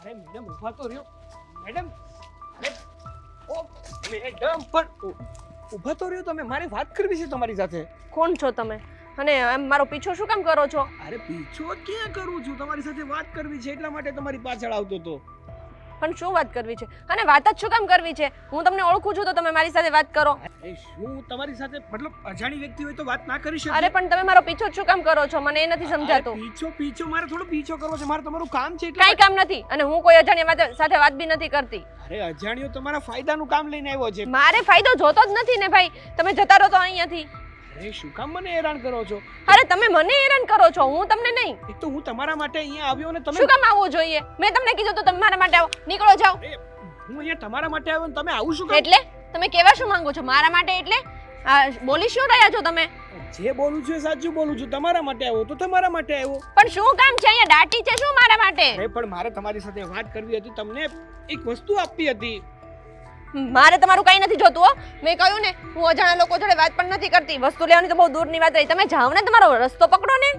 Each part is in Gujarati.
અરે મેડમ ઊભા તો રહ્યો મેડમ. અરે ઓ મેડમ પણ ઊભા તો રહ્યો તમે. મારે વાત કરવી છે તમારી સાથે. કોણ છો તમે અને એમ મારો પીછો શું કામ કરો છો? અરે પીછો ક્યાં કરું છું, તમારી સાથે વાત કરવી છે એટલા માટે તમારી પાછળ આવતો હતો. પણ શું વાત કરવી છે અને વાત જ શું કામ કરવી છે? હું તમને ઓળખું છું તો તમે મારી સાથે વાત કરો. અરે શું તમારી સાથે મતલબ અજાણી વ્યક્તિ હોય તો વાત ના કરી શકે? અરે પણ તમે મારો પીછો જ શું કામ કરો છો? મને એ નથી સમજાતું. પીછો મારે થોડો પીછો કરવો છે. મારે તમારું કામ છે કાંઈ કામ નથી અને હું કોઈ અજાણ્યા સાથે વાત બી નથી કરતી. અરે અજાણ્યો તમારા ફાયદાનું કામ લઈને આવ્યો છે. મારે ફાયદો જોતો જ નથી ને ભાઈ. તમે જતા રહો તો અહીંયાથી. અરે શું કામ મને હેરાન કરો છો? અરે તમે મને હેરાન કરો છો, હું તમને નહીં. એક તો હું તમારા માટે અહીંયા આવ્યો ને તમે શું કામ આવવું જોઈએ? મેં તમને કીધું તો તમે મારા માટે આવો. નીકળો જાઓ. અરે, હું અહીંયા તમારા માટે આવ્યો ને તમે આવું શું કામ? એટલે તમે કેવા શું માંગો છો મારા માટે? એટલે બોલી શું રહ્યા છો તમે? જે બોલું છું એ સાચું બોલું છું. તમારા માટે આવ્યો તો તમારા માટે આવ્યો. પણ શું કામ છે અહીંયા? દાટી છે શું મારા માટે? અરે પણ મારે તમારી સાથે વાત કરવી હતી. તમને એક વસ્તુ આપવી હતી. મારે તમારું કઈ નથી જોતું હો. મેં કહ્યું ને હું અજાણ્યા લોકો જોડે વાત પણ નથી કરતી. વસ્તુ લેવાની તો બહુ દૂરની વાત રહી. તમે જાઓ ને, તમારો રસ્તો પકડો ને.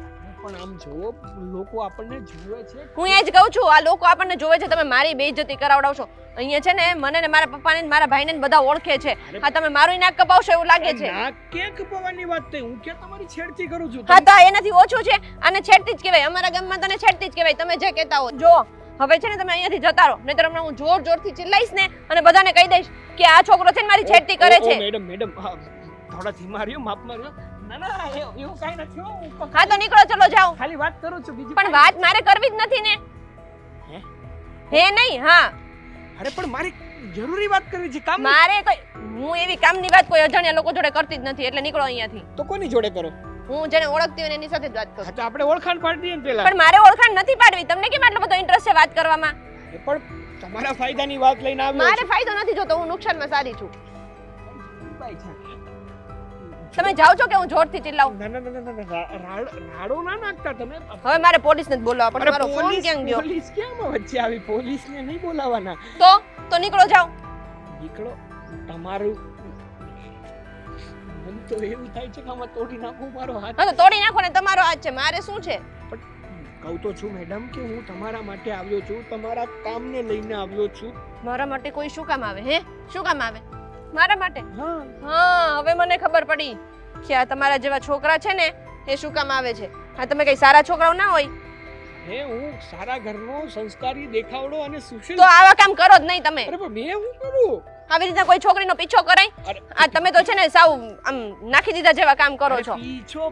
પણ આમ જો લોકો આપણને જુએ છે. હું એ જ કહું છું, આ લોકો આપણને જોવે છે. તમે મારી બેઇજ્જતી કરાવડાવશો. અહીંયા છે ને મને ને મારા પપ્પાને ને મારા ભાઈને ને બધા ઓળખે છે. હા તમે મારું નાક કપાવશો એવું લાગે છે. નાક ક્યાં કપાવવાની વાત થઈ? હું ક્યાં તમારી છેડતી કરું છું? હા તો એનાથી ઓછું છે. આને છેડતી જ કહેવાય. અમારા ગામમાં તને છેડતી જ કહેવાય. તમે જે કહેતા હો. જો હવે છે ને તમે અહીંયાથી જતા રહો, નહીંતર હમણાં હું જોરથી ચિલ્લાઈશ ને અને બધાને કહી દઈશ કે આ છોકરો છે ને મારી છેડતી કરે છે. મેડમ હા, થોડા ધીમા રહ્યો, માપમાં રહ્યો. ના એવું કાઈ નથી હો. હા તો નીકળો, ચલો જાઓ. ખાલી વાત કરું છું બીજી. પણ વાત મારે કરવી જ નથી ને. હે નહીં? હા અરે પણ મારે જરૂરી વાત કરવી છે. કામ મારે હું એવી કામની વાત કોઈ અજાણ્યા લોકો જોડે કરતી જ નથી. એટલે નીકળો અહીંયાથી. તો કોની જોડે કરો? હું જેને ઓળખતી હોય એની સાથે જ વાત કરું. હા તો આપણે ઓળખાણ પાડી દઈએ ને પેલા. પણ મારે ઓળખાણ નથી પાડવી. તમને કેમ આટલો બધો ઇન્ટરેસ્ટ છે વાત કરવામાં? પણ તમારા ફાયદાની વાત લઈને આવ્યો મારે ફાયદો નથી જોતો. હું નુકસાનમાં સારી છું. છું. તમે જાઓ છો કે હું જોરથી ચિલ્લાવું? ના રાડો ના નાખતા તમે. હવે મારે પોલીસને જ બોલાવવા પડશે. મારો ફોન ક્યાં ગયો? પોલીસ કેમ વચ્ચે આવી? પોલીસને નહીં બોલાવવાના. તો નીકળો, જાઓ. નીકળો. તમારું મન તો એવું થાય છે કે આમાં તોડી નાખું મારો હાથ. હા તો તોડી નાખો ને, તમારો હાથ છે. મારે શું છે? કહું તો છું મેડમ કે હું તમારા માટે આવ્યો છું. તમારા કામને લઈને આવ્યો છું. મારા માટે કોઈ શું કામ આવે? હે શું કામ આવે મારા માટે? હા હા હવે મને ખબર પડી કે આ તમારા જેવા છોકરા છે ને એ શું કામ આવે છે. હા તમે કઈ સારા છોકરાઓ ના હોય? હે હું સારા ઘરનો સંસ્કારી દેખાવડો અને સુશીલ. તો આવા કામ કરો જ નહીં તમે. અરે પણ મેં શું કરું? આવી રીતના કોઈ છોકરીનો પીછો કરાય? આ તમે તો છે ને સાવ આમ નાખી દીધા જેવા કામ કરો છો.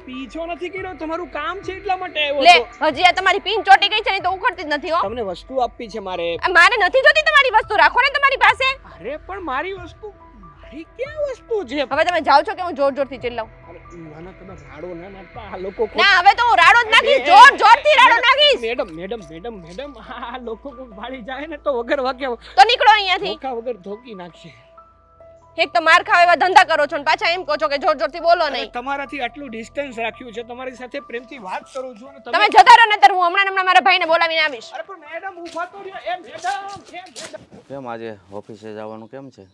પીછો નથી કર્યો. તમારું કામ છે એટલા માટે આવ્યો લે છું. હજી આ તમારી પિન ચોટી ગઈ છે ને તો ઉખડતી જ નથી હો. તમને વસ્તુ આપવી છે મારે. મારે નથી જોતી તમારી વસ્તુ. રાખો ને તમારી પાસે. અરે પણ મારી વસ્તુ મારી ક્યાં વસ્તુ છે? હવે તમે જાઓ છો કે હું જોરથી ચિલ્લાવું? અરે નાના તમે રાડો ના નાખતા. આ લોકો ના હવે તો હું રાડો જ નાખીશ. જોરથી રાડો નાખીશ. મેડમ આ લોકો કોઈ ભાળી જાય ને તો વગર વાગ્યા તો નીકળો અહીંયાથી. ધોકા વગર ધોકી નાખશે. એક તો માર ખાવા એવા ધંધા કરો છો ને પાછા એમ કહો છો કે જોરથી બોલો અરે નહીં. તમારાથી આટલું ડિસ્ટન્સ રાખ્યું છે. તમારી સાથે પ્રેમથી વાત કરું છું અને તમે જતા રહો નતર હું હમણાં મારા ભાઈને બોલાવીને આવીશ. અરે પણ મેડમ ઊભા તો રહ્યો. મેડમ કેમ આજે ઓફિસે જવાનું કેમ છે?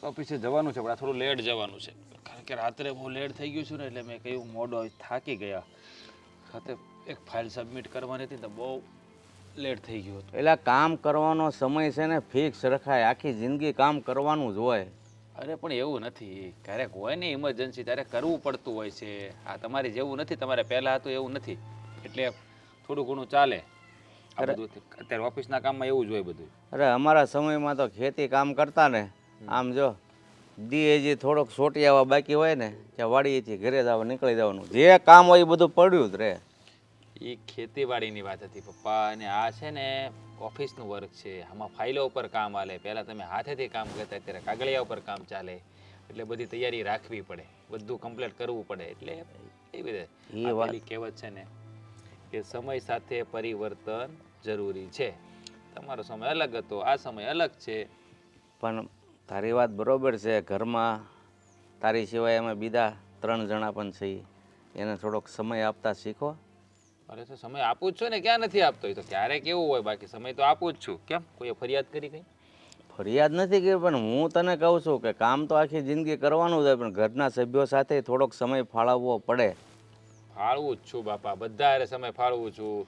ઓફિસે જવાનું છે પણ આ થોડું લેટ જવાનું છે કારણ કે રાત્રે બહુ લેટ થઈ ગયું છું ને એટલે મેં કહ્યું મોડો થાકી ગયા. સાથે એક ફાઇલ સબમિટ કરવાની હતી તો બહુ લેટ થઈ ગયું હતું. એટલે કામ કરવાનો સમય છે ને ફિક્સ રખાય. આખી જિંદગી કામ કરવાનું જ હોય. અરે પણ એવું નથી. ક્યારેક હોય ને ઇમરજન્સી ત્યારે કરવું પડતું હોય છે. આ તમારી જેવું નથી. તમારે પહેલાં હતું એવું નથી એટલે થોડું ઘણું ચાલે. આ બધું અત્યારે ઓફિસના કામમાં એવું જ હોય બધું. અરે અમારા સમયમાં તો ખેતી કામ કરતા ને આમ જો હજી થોડોક સોટી આવવા બાકી હોય ને ત્યાં વાડીએથી ઘરે જવા નીકળી જવાનું. જે કામ હોય એ બધું પડ્યું જ રહે. એ ખેતીવાડીની વાત હતી પપ્પા. અને આ છે ને ઓફિસનું વર્ક છે. આમાં ફાઇલો ઉપર કામ હાલે. પહેલાં તમે હાથેથી કામ કરતા અત્યારે કાગળિયા ઉપર કામ ચાલે. એટલે બધી તૈયારી રાખવી પડે. બધું કમ્પ્લીટ કરવું પડે. એટલે એવી રીતે પેલી કહેવત છે ને કે સમય સાથે પરિવર્તન જરૂરી છે. તમારો સમય અલગ હતો, આ સમય અલગ છે. પણ તારી વાત બરોબર છે. ઘરમાં તારી સિવાય અમે બીજા 3 જણા પણ છીએ. એને થોડોક સમય આપતા શીખો. અરે તો સમય આપું જ છું ને. ક્યાં નથી આપતો? એ તો ક્યારેક એવું હોય. બાકી સમય તો આપું જ છું. કેમ કોઈએ ફરિયાદ કરી ગઈ? ફરિયાદ નથી કરી પણ હું તને કહું છું કે કામ તો આખી જિંદગી કરવાનું જ હોય પણ ઘરના સભ્યો સાથે થોડોક સમય ફાળવવો પડે. ફાળવું જ છું બાપા. બધા હારે સમય ફાળવું છું.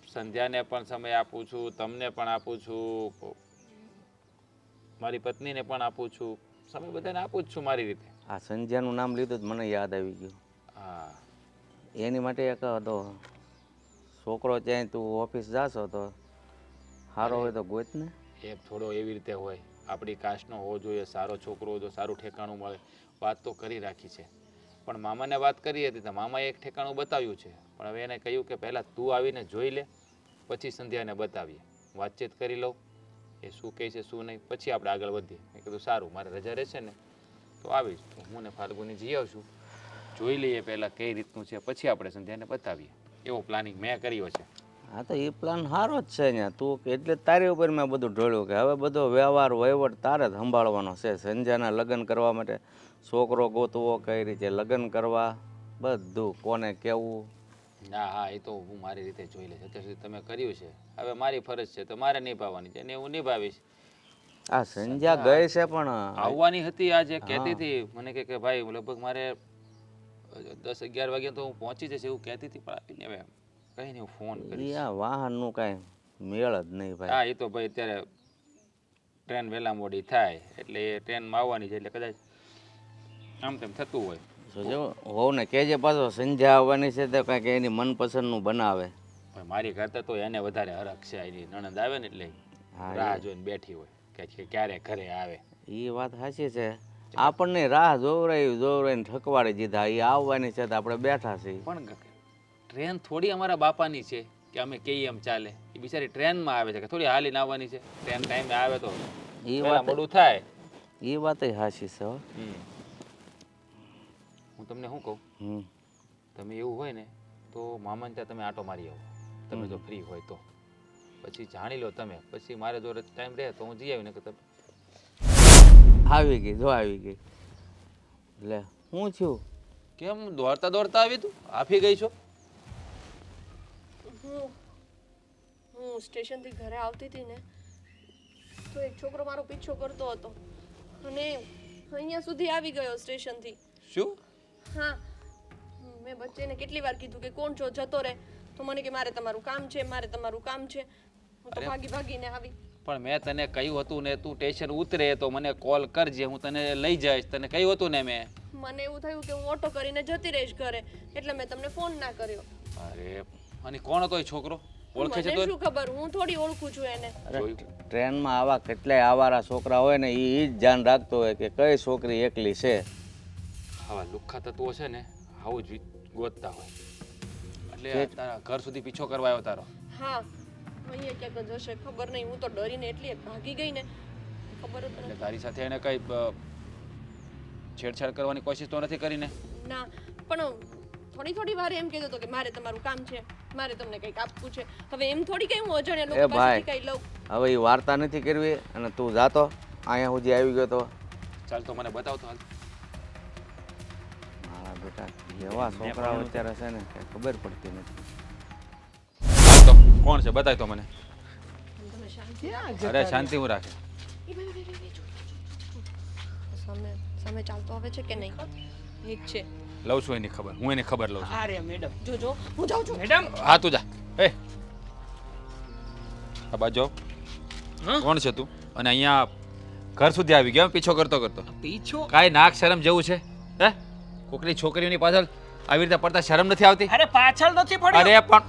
સંધ્યાને પણ સમય આપું છું, તમને પણ આપું છું, મારી પત્નીને પણ આપું છું, સમય બધાને આપું જ છું મારી રીતે. આ સંજ્યાનું નામ લીધું જ મને યાદ આવી ગયું. હા, એની માટે એક તો છોકરો ત્યાં તું ઓફિસ જાશો તો સારો હોય તો ગોત ને. એ થોડો એવી રીતે હોય, આપણી કાસ્ટનો હોવો જોઈએ, સારો છોકરો હોય તો સારું ઠેકાણું મળે. વાત તો કરી રાખી છે, પણ મામાને વાત કરી હતી તો મામાએ એક ઠેકાણું બતાવ્યું છે, પણ હવે એને કહ્યું કે પહેલાં તું આવીને જોઈ લે, પછી સંધ્યાને બતાવીએ, વાતચીત કરી લઉં એ શું કહે છે શું નહીં, પછી આપણે આગળ વધીએ. મેં કીધું સારું, મારે રજા રહેશે ને તો આવીશ, તો હું ને ફાલ્ગુની જઈ આવશું, જોઈ લઈએ પહેલાં કઈ રીતનું છે, પછી આપણે સંધ્યાને બતાવીએ. એવો પ્લાનિંગ મેં કર્યો છે. હા તો એ પ્લાન સારો જ છે ને. તું એટલે તારી ઉપર મેં બધું ઢોળ્યું કે હવે બધો વ્યવહાર વહીવટ તારે જ સંભાળવાનો છે. સંજ્યાના લગ્ન કરવા માટે છોકરો ગોતવો, કઈ રીતે લગ્ન કરવા, બધું કોને કેવું. ના હા, એ તો હું મારી રીતે જોઈ લઈશ. અત્યાર સુધી તમે કર્યું છે, હવે મારી ફરજ છે તો મારે નિભાવવાની છે, અને હું નિભાવીશ. આ સંજ્યા ગઈ છે પણ આવવાની હતી આજે, કહેતી હતી મને કે ભાઈ લગભગ મારે 10-11 વાગે તો હું પહોંચી જશે એવું કહેતી હતી, પણ આપીને હવે કઈ નહીં, હું ફોન કરીશ. આ વાહનનું કાંઈ મેળ જ નહીં ભાઈ. હા, એ તો ભાઈ અત્યારે ટ્રેન વહેલા મોડી થાય એટલે એ ટ્રેનમાં આવવાની છે, એટલે કદાચ આમ તેમ થતું હોય. જો હોવ ને કહેજે પાછો સંજ્યા આવવાની છે તો કાંઈક એની મનપસંદનું બનાવે. પણ મારી કરતા તો એને વધારે હરખ છે. એની નણંદ આવે ને એટલે હા, રાહ જોઈને બેઠી હોય કે ક્યારે ઘરે આવે. એ વાત સાચી છે. આપણને રાહ જોવરાઈને ઠકવાડી દીધા. એ આવવાની છે તો આપણે બેઠા છીએ. પણ ટ્રેન થોડી અમારા બાપાની છે કે અમે કહીએ એમ ચાલે. એ બિચારી ટ્રેનમાં આવે છે કે થોડી હાલીને આવવાની છે. ટ્રેન ટાઈમે આવે તો એ પહેલા વાત મોડું થાય. એ વાત સાચી છે હો. હું તમને શું કહું, હમ. તમે એવું હોય ને તો મામાને ત્યાં તમે આટો મારી આવો, તમે જો ફ્રી હોય તો. પછી જાણી લો તમે, પછી મારે જો ટાઈમ રહે તો હું જઈ આવીને કે તમે આવી ગઈ, જો આવી ગઈ. લે હું થયું? કેમ દોડતા દોડતા આવી તું? આફી ગઈ છો? હું સ્ટેશનથી ઘરે આવતી હતી ને તો એક છોકરો મારો પીછો કરતો હતો અને અહીંયા સુધી આવી ગયો સ્ટેશનથી. શું? હા, મેં બચ્ચેને કેટલી વાર કીધું કે કોણ છો, જતો રહે. તો મને કે મારે તમારું કામ છે, મારે તમારું કામ છે. હું તો ભાગી ભાગીને આવી. પણ મેં તને કહ્યું હતું ને તું સ્ટેશન ઉતરે તો મને કોલ કરજે, હું તને લઈ જઈશ. તને કહ્યું હતું ને મેં. મને એવું થયું કે હું ઓટો કરીને જતી રહીશ ઘરે, એટલે મેં તમને ફોન ના કર્યો. અરે અને કોણ હતો એ છોકરો? ઓળખે છે મને તો? શું ખબર, હું થોડી ઓળખું છું એને. અરે ટ્રેનમાં આવા કેટલાય આવારા છોકરા હોય ને એ જ ધ્યાન રાખતો હોય કે કઈ છોકરી એકલી છે. આવા લુખ્ખા તત્વો છે ને આવું જ ગોતતા હોય. એટલે તારા ઘર સુધી પીછો કરવા આવ્યો તારો? હા, અહીંયા ક્યાંક જશે ખબર નહીં. હું તો ડરીને એટલી ભાગી ગઈ ને ખબર જ એટલે નથી. તારી સાથે એને કઈ છેડછાડ કરવાની કોશિશ તો નથી કરીને? ના, પણ થોડી વાર એમ કહેતો હતો કે મારે તમારું કામ છે, મારે તમને કંઈક આપવું છે. હવે એમ થોડી કઈ હું અજાણ્યા એ લોકો ભાઈ. પાસેથી કંઈ લઉં. હવે એ વાર્તા નથી કરવી અને તું જાતો અહીંયા સુધી આવી ગયો તો. ચાલ તો મને બતાવ તો હાલ. મારા બેટા એવા છોકરાઓ અત્યારે છે ને કે ખબર પડતી નથી. તો કોણ છે બતાય તો મને. તમે શાંતિ અરે શાંતિ હું રાખે. સામે ચાલતો આવે છે કે નહીં? ઠીક છે, લઉં છું એની ખબર, હું એની ખબર લઉં છું. અરે મેડમ, જોજો હું જાઉં છું. મેડમ, હા તું જા. એ આ બાજુ આવ. હા? કોણ છે તું? અને અહીંયા ઘર સુધી આવી ગયો એમ પીછો કરતો કરતો? પીછો? કાંઈ નાક શરમ જેવું છે? હે કોકની છોકરીઓની પાછળ આવી રીતે પડતા શરમ નથી આવતી? અરે પાછળ નથી પડ્યો. અરે પણ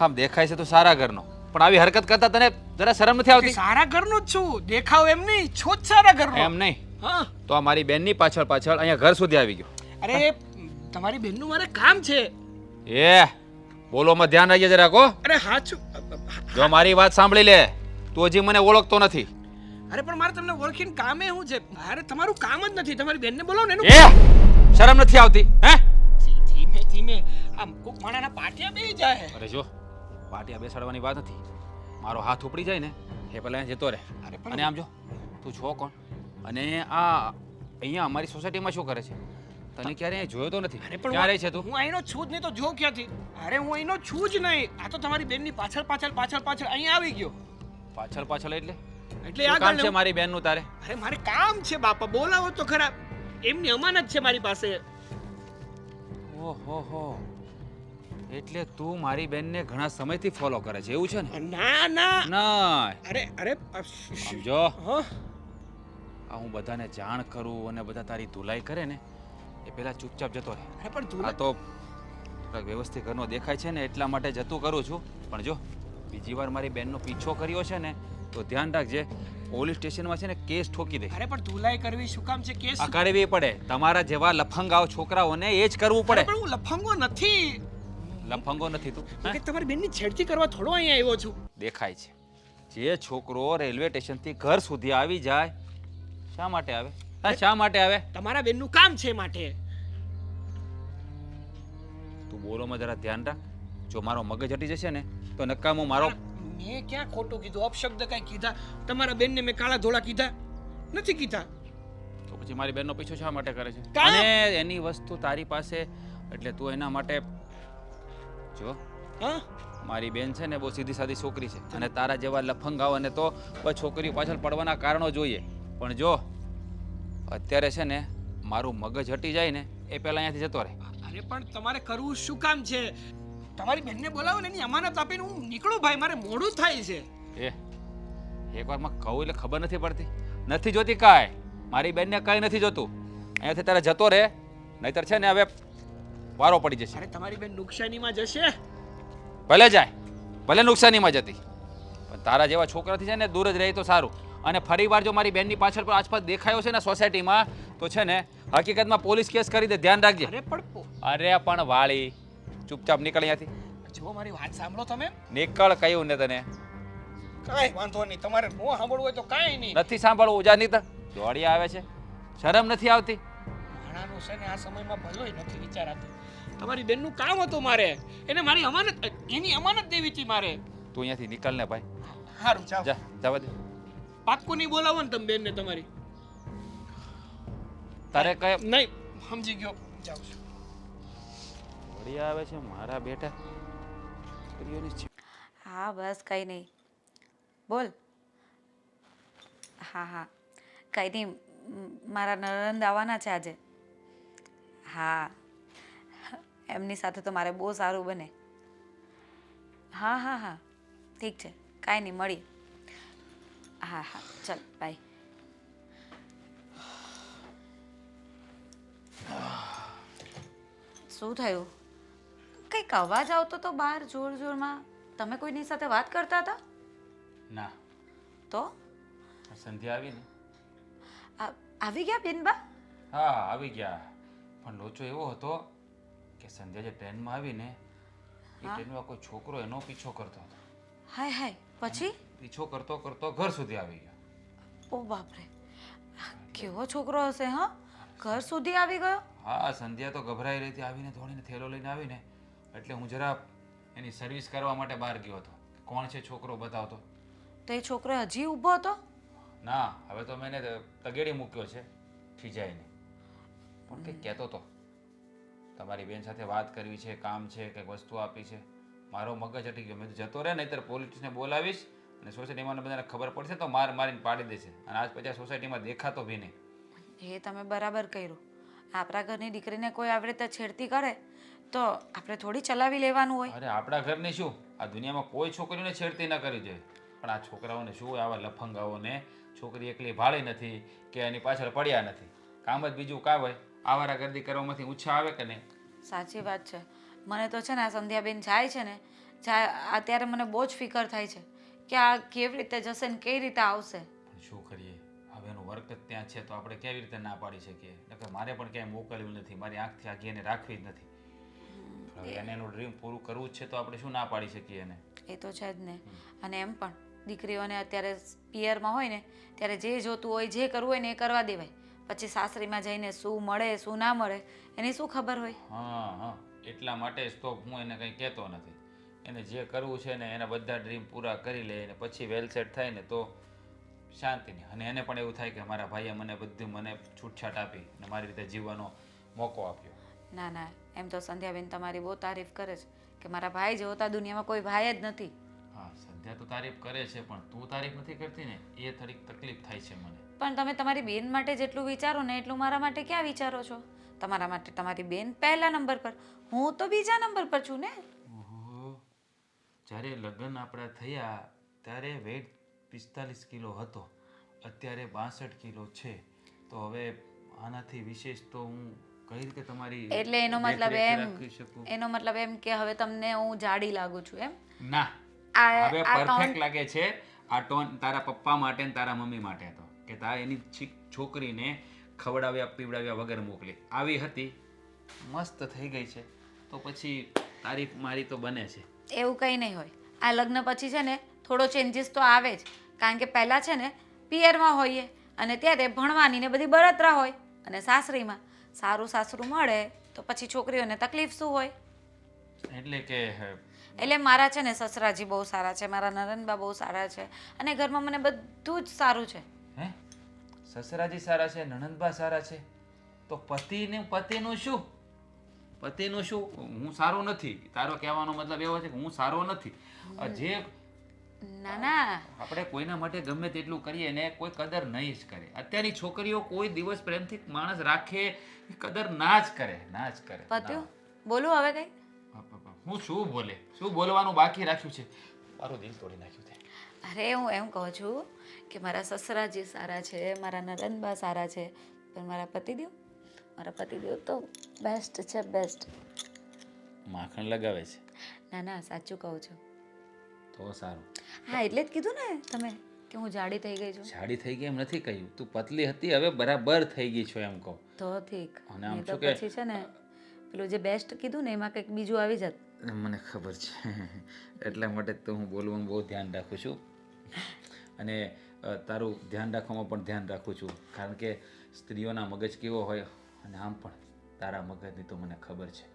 આમ દેખાય છે તું સારા ઘરનો, પણ આવી હરકત કરતા તને જરા શરમ નથી આવતી? સારા ઘરનો જ છું, દેખાવ એમ નહીં, છો જ સારા ઘરનો. એમ નહીં હા, તો આ મારી બેનની પાછળ પાછળ અહીંયા ઘર સુધી આવી ગયો. અરે તમારી બેનનું મારે કામ છે. એ બોલોમાં ધ્યાન રાખજે જરાક હો. અરે હાચું. જો મારી વાત સાંભળી લે, તું હજી મને ઓળખતો નથી. અરે પણ મારે તમને ઓળખીને કામે શું છે? અરે તમારું કામ જ નથી. તમારી બેનને બોલાવો ને એનું. એ શરમ નથી આવતી? હે ધીમે ધીમે આમ કોક માણાના પાટિયા બેહી જાય. અરે જો પાટિયા બેસાડવાની વાત નથી, મારો હાથ ઉપડી જાય ને એ પેલા અહીંયા જતો રહે. અરે પણ અને આમ જો તું છો કોણ અને આ અહીંયા અમારી સોસાયટીમાં શું કરે છે? તને ક્યારે અહીંયા જોયો તો નથી. અરે પણ ક્યાં રહે છે તું? હું અહીંનો છું જ નહીં તો જો ક્યાંથી? અરે હું અહીંનો છું જ નહીં. આ તો તમારી બેનની પાછળ પાછળ પાછળ પાછળ અહીંયા આવી ગયો. પાછળ પાછળ એટલે એટલે શું આ કામ છે ગાલે મારી બેનનું તારે? અરે મારે કામ છે બાપા, બોલાવો તો ખરા. એમની અમાનત છે મારી પાસે. ઓહો હો એટલે તું મારી બેનને ઘણા સમયથી ફોલો કરે છે એવું છે ને? ના ના ના અરે અરે સમજો હા આ હું બધાને જાણ કરું અને બધા તારી ધુલાઈ કરે ને એ પેલા ચૂપચાપ જતો રહે. અરે પણ તું આ તો થોડાક વ્યવસ્થિત ઘરનો દેખાય છે ને એટલા માટે જતું કરું છું. પણ જો બીજી વાર મારી બેનનો પીછો કર્યો છે ને તો ધ્યાન રાખજે, પોલીસ સ્ટેશનમાં છે ને કેસ ઠોકી દે. અરે પણ ધુલાઈ કરવી શું કામ છે કેસ આ કરવી પડે, તમારા જેવા લફંગાઓ છોકરાઓને એ જ કરવું પડે. પણ હું લફંગો નથી લફંગો નથી તું હે? કે તમારી બેનની છેડતી કરવા થોડો અહીંયા આવ્યો છું. દેખાય છે જે છોકરો રેલવે સ્ટેશનથી ઘર સુધી આવી જાય શા માટે આવે? હા શા માટે આવે? તમારા બેનનું કામ છે માટે. તું બોલોમાં જરા ધ્યાન રાખ, જો મારો મગજ હટી જશે ને તો નકામો મારો. મેં ક્યાં ખોટું કીધું? અપશબ્દ કઈ કીધા? તમારા બેનને મેં કાળા ધોળા કીધા નથી કીધા. તો પછી મારી બેનનો પીછો શા માટે કરે છે? કાં? અને એની વસ્તુ તારી પાસે એટલે તું એના માટે જો હા મારી બેન છે ને બહુ સીધી સાદી છોકરી છે અને તારા જેવા લફંગાઓને તો બસ છોકરીઓ પાછળ પડવાના કારણો જોઈએ. પણ જો અત્યારે છે ને મારું મગજ હટી જાય ને એ પહેલા અહીંયાથી જતો રહે. અરે પણ તમારે કરવું શું કામ છે? તમારી બેનને બોલાવો ને એની અમાનત આપીને હું નીકળું ભાઈ, મારે મોડું થાય છે. એકવારમાં કહું એટલે ખબર નથી પડતી. નથી જોતી કાંઈ, મારી બેનને કાંઈ નથી જોતું. અહીંયાથી તારે જતો રહે નહીતર છે ને હવે વારો પડી જશે. અરે તમારી બેન નુકસાનીમાં જશે. ભલે જાય, ભલે નુકસાનીમાં જતી, પણ તારા જેવા છોકરાથી છે ને દૂર જ રહે તો સારું. અને ફરી વાર જો મારી બેનની પાછળ પર આસપાસ દેખાયો છે ને સોસાયટીમાં તો છે ને હકીકતમાં પોલીસ કેસ કરી દે, ધ્યાન રાખજે. અરે પણ અરે પણ વાળી ચૂપચાપ નીકળ અહીંયાથી. જો મારી વાત સાંભળો તમે. નીકળ કહ્યું ને તને. કાંઈ વાંધો નહીં, તમારે નો સાંભળવું હોય તો કાંઈ નહીં. નથી સાંભળવું, જા નીકળ. દોડી આવે છે, શરમ નથી આવતી? માણાનું છે ને આ સમયમાં ભલોય નથી વિચારાતું. તમારી બેનનું કામ હતું મારે, એને મારી અમાનત, એની અમાનત દેવી હતી મારે. તું અહીંયાથી નીકળ ને ભાઈ. સારું જાઓ. જા જવા દે. પાક્કું નહીં બોલાવો ને તમે બેનને તમારી. તારે કઈ નહીં સમજી ગયો, જાઉં છું. દોડી આવે છે મારા બેટા છોકરીઓની છે. હા બસ કંઈ નહીં, બોલ. હા હા કંઈ નહીં, મારા નણંદ આવવાના છે આજે. હા એમની સાથે તો મારે બહુ સારું બને. હા હા હા ઠીક છે, કાંઈ નહીં, મળીએ. હા હા ચાલ બાય. શું થયું? કંઈક અવાજ આવતો તો બહાર જોર જોરમાં. તમે કોઈની સાથે વાત કરતા હતા? ના તો સંધ્યા આવી ને. આવી ગયા બેનબા? હા આવી ગયા, પણ લોચો એવો હતો કે સંધ્યા જે ટ્રેનમાં આવી ને એ ટ્રેનમાં કોઈ છોકરો એનો પીછો કરતો હતો. હાય હાય પછી? પીછો કરતો કરતો ઘર સુધી આવી ગયો. ઓ બાપરે, કેવો છોકરો હશે? હા ઘર સુધી આવી ગયો? હા સંધ્યા તો ગભરાઈ રહી હતી, આવીને દોડીને થેલો લઈને આવીને એટલે હું જરા એની સર્વિસ કરવા માટે બહાર ગયો હતો. કોણ છે છોકરો બતાવતો. તો એ છોકરો હજી ઊભો હતો? ના હવે તો મેં એને તગેડી મૂક્યો છે ખીજાઈને. પણ કંઈક કહેતો હતો તમારી બેન સાથે વાત કરવી છે, કામ છે, કંઈક વસ્તુ આપી છે. મારો મગજ હટી ગયો. મેં તો જતો રહે નહીંતર પોલીસને બોલાવીશ અને સોસાયટીમાં બધાને ખબર પડશે તો મારીને પાડી દેશે અને આજ પછી સોસાયટીમાં દેખાતો બી નહીં. એ તમે બરાબર કર્યું. આપણા ઘરની દીકરીને કોઈ આવી રીતે છેડતી કરે તો આપણે થોડી ચલાવી લેવાનું હોય. અરે આપણા ઘરની શું, આ દુનિયામાં કોઈ છોકરીઓને છેડતી ન કરવી જોઈએ. પણ આ છોકરાઓને શું હોય, આવા લફંગાઓને છોકરી એકલી ભાળી નથી કે એની પાછળ પડ્યા નથી. કામ જ બીજું કાં હોય, આવારાગર્દી કરવામાંથી ઊંચા આવે કે નહીં? સાચી વાત છે. મને તો છે ને આ સંધ્યાબેન જાય છે ને અત્યારે મને બહુ જ ફિકર થાય છે કે આ કેવી રીતે જશે ને કઈ રીતે આવશે. પણ શું કરીએ, હવે એનું વર્ક જ ત્યાં છે તો આપણે કેવી રીતે ના પાડી શકીએ? એટલે મારે પણ ક્યાંય મોકલ્યું નથી, મારી આંખથી આખી એને રાખવી જ નથી. હવે એને એનું ડ્રીમ પૂરું કરવું જ છે તો આપણે શું ના પાડી શકીએ એને? એ તો છે જ ને. અને એમ પણ દીકરીઓને અત્યારે પિયરમાં હોય ને ત્યારે જે જોતું હોય, જે કરવું હોય ને એ કરવા દેવાય. પછી સાસરીમાં જઈને શું મળે શું ના મળે એની શું ખબર હોય? હા હા એટલા માટે જ તો હું એને કંઈ કહેતો નથી. એને જે કરવું છે ને એના બધા ડ્રીમ પૂરા કરી લે અને પછી વેલ સેટ થાય ને તો શાંતિની. અને એને પણ એવું થાય કે મારા ભાઈએ મને છૂટછાટ આપી અને મારી રીતે જીવવાનો મોકો આપ્યો. ના ના એમ તો સંધ્યાબેન તમારી બહુ તારીફ કરે છે કે મારા ભાઈ જેવો તો આ દુનિયામાં કોઈ ભાઈ જ નથી. હા સંધ્યા તો તારીફ કરે છે પણ તું તારીફ નથી કરતી ને એ થોડીક તકલીફ થાય છે મને. પણ તમે તમારી બેન માટે જેટલું વિચારો ને એટલું મારા માટે ક્યાં વિચારો છો? તમારા માટે તમારી બેન પહેલા નંબર પર, હું તો બીજા નંબર પર છું ને. જ્યારે લગ્ન આપણા થયા ત્યારે વેઇટ 45 કિલો હતો, અત્યારે 62 કિલો છે. તો હવે આનાથી વિશેષ તો હું કઈ રીતે તમારી એટલે એનો મતલબ દેખરેખ એમ રાખી શકું? એનો મતલબ એમ કે હવે તમને હું જાડી લાગુ છું એમ? ના, આ હવે આ પરફેક્ટ લાગે છે. આ ટોન તારા પપ્પા માટે ને તારા મમ્મી માટે હતો કે તારા એની છોકરીને ખવડાવ્યા પીવડાવ્યા વગર મોકલી. આવી હતી, મસ્ત થઈ ગઈ છે, તો પછી તારીફ મારી તો બને છે. એવું કંઈ નહીં હોય. આ લગ્ન પછી છે ને થોડો ચેન્જીસ તો આવે જ, કારણ કે પહેલાં છે ને પિયરમાં હોઈએ અને ત્યારે ભણવાની ને બધી બળતરા હોય, અને સાસરીમાં સારું સાસરું મળે તો પછી છોકરીઓને તકલીફ શું હોય? એટલે કે એટલે મારા છે ને સસરાજી બહુ સારા છે, મારા નરનબા બહુ સારા છે, અને ઘરમાં મને બધું જ સારું છે. હે, સસરાજી સારા છે, નણંદબા સારા છે, તો પતિનું શું? પતિનું શું? હું સારો નથી, તારો કહેવાનો મતલબ એવો છે કે હું સારો નથી. જે ના ના, આપણે કોઈના માટે ગમે તેટલું કરીએ ને કોઈ કદર નહીં જ કરે. અત્યારની છોકરીઓ કોઈ દિવસ પ્રેમથી માણસ રાખે એ કદર ના જ કરે, ના જ કરે. પત્યું બોલું હવે કંઈ? હું શું બોલે, શું બોલવાનું બાકી રાખ્યું છે? મારું દિલ તોડી નાખ્યું છે. અરે હું એમ કહું છું કે મારા સસરાજી સારા છે, મારા નરનબા સારા છે, પણ મારા પતિદેવ તો બેસ્ટ છે, બેસ્ટ. માખણ લગાવે છે ના ના, સાચું કહું છું. તો સારું. હા એટલે જ કીધું ને તમે કે હું જાડી થઈ ગઈ છું. જાડી થઈ ગઈ એમ નથી કહ્યું, તું પતલી હતી હવે બરાબર થઈ ગઈ છો એમ કહો. તો ઠીક. અને આમ નહીં તો શું કે પછી છે ને પેલું જે બેસ્ટ કીધું ને એમાં કંઈક બીજું આવી જાત. મને ખબર છે, એટલા માટે જ તો હું બોલવાનું બહુ ધ્યાન રાખું છું, અને તારું ધ્યાન રાખવામાં પણ ધ્યાન રાખું છું, કારણ કે સ્ત્રીઓના મગજ કેવો હોય, અને આમ પણ તારા મગજની તો મને ખબર છે.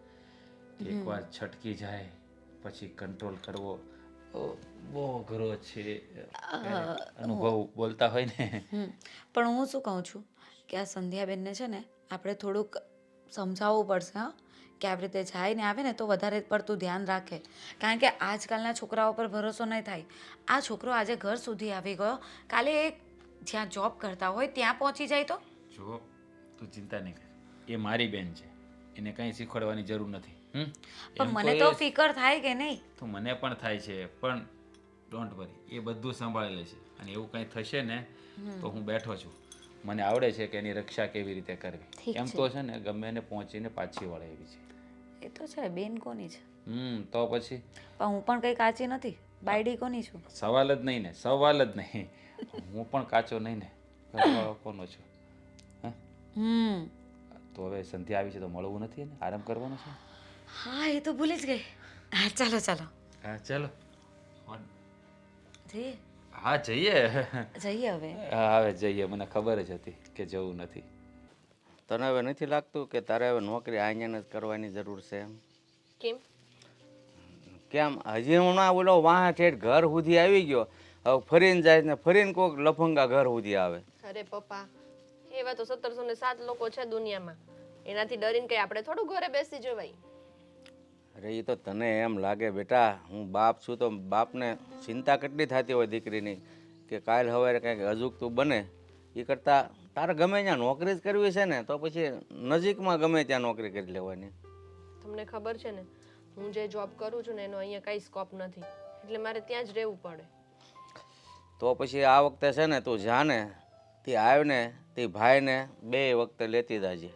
એકવાર છટકી જાય પછી કંટ્રોલ કરવો બહુ અઘરો છે. અનુભવ બોલતા હોય ને. પણ હું શું કહું છું કે આ સંધ્યાબેનને છે ને આપણે થોડુંક સમજાવવું પડશે, હા, કે આવી રીતે જાય ને આવે ને તો વધારે પડતું ધ્યાન રાખે, કારણ કે આજકાલના છોકરાઓ પર ભરોસો નહીં થાય. આ છોકરો આજે ઘર સુધી આવી ગયો, કાલે એ જ્યાં જોબ કરતા હોય ત્યાં પહોંચી જાય તો? જો તું ચિંતા નહીં કર, એ મારી બેન છે, એને કંઈ શીખવાડવાની જરૂર નથી. પણ મને તો ફિકર થાય કે નહીં? તો મને પણ થાય છે, પણ ડોન્ટ વરી, એ બધું સંભાળી લે છે, અને એવું કંઈ થશે ને તો હું બેઠો છું. મને આવડે છે કે એની રક્ષા કેવી રીતે કરવી. એમ તો છે ને ગમે એને પહોંચીને પાછી વળે એવી છે. એ તો છે, બેન કોની છે? તો પછી પણ હું પણ કંઈ કાચી નથી, બાયડી કોની છું? સવાલ જ નહીં ને, સવાલ જ નહીં. હું પણ કાચો નહીં ને, ઘરવાળો કોનો છું? તો હવે સંધ્યા આવી છે તો મળવું નથી ને, આરામ કરવાનો છે. હા એ તો ભૂલી જ ગઈ. હા ચાલો ચાલો. હા ચાલો જઈએ. હા જઈએ. જઈએ હવે. હા હવે જઈએ, મને ખબર જ હતી કે જવું નથી. તને હવે નથી લાગતું કે તારે હવે નોકરી અહીંયા જ કરવાની જરૂર છે એમ? કેમ? કેમ હજી હમણાં ઓલો વાહ ઠેઠ ઘર સુધી આવી ગયો, હવે ફરીને જાય ને ફરીને કોઈક લફંગા ઘર સુધી આવે. અરે પપ્પા, એવા તો 1707 લોકો છે દુનિયામાં, એનાથી ડરીને કઈ આપણે થોડું ઘરે બેસી જવાય. અરે એ તો તને એમ લાગે બેટા, હું બાપ છું તો બાપને ચિંતા કેટલી થતી હોય દીકરીની કે કાલ સવારે કંઈક અજુગતું બને. એ કરતાં તારે ગમે ત્યાં નોકરી જ કરવી છે ને તો પછી નજીકમાં ગમે ત્યાં નોકરી કરી લેવાની. તમને ખબર છે ને હું જે જોબ કરું છું ને એનો અહીંયા કાંઈ સ્કોપ નથી, એટલે મારે ત્યાં જ રહેવું પડે. તો પછી આ વખતે છે ને તું જાને તે આવ્યો ને તે ભાઈને 2 વખતે લેતી જાજે,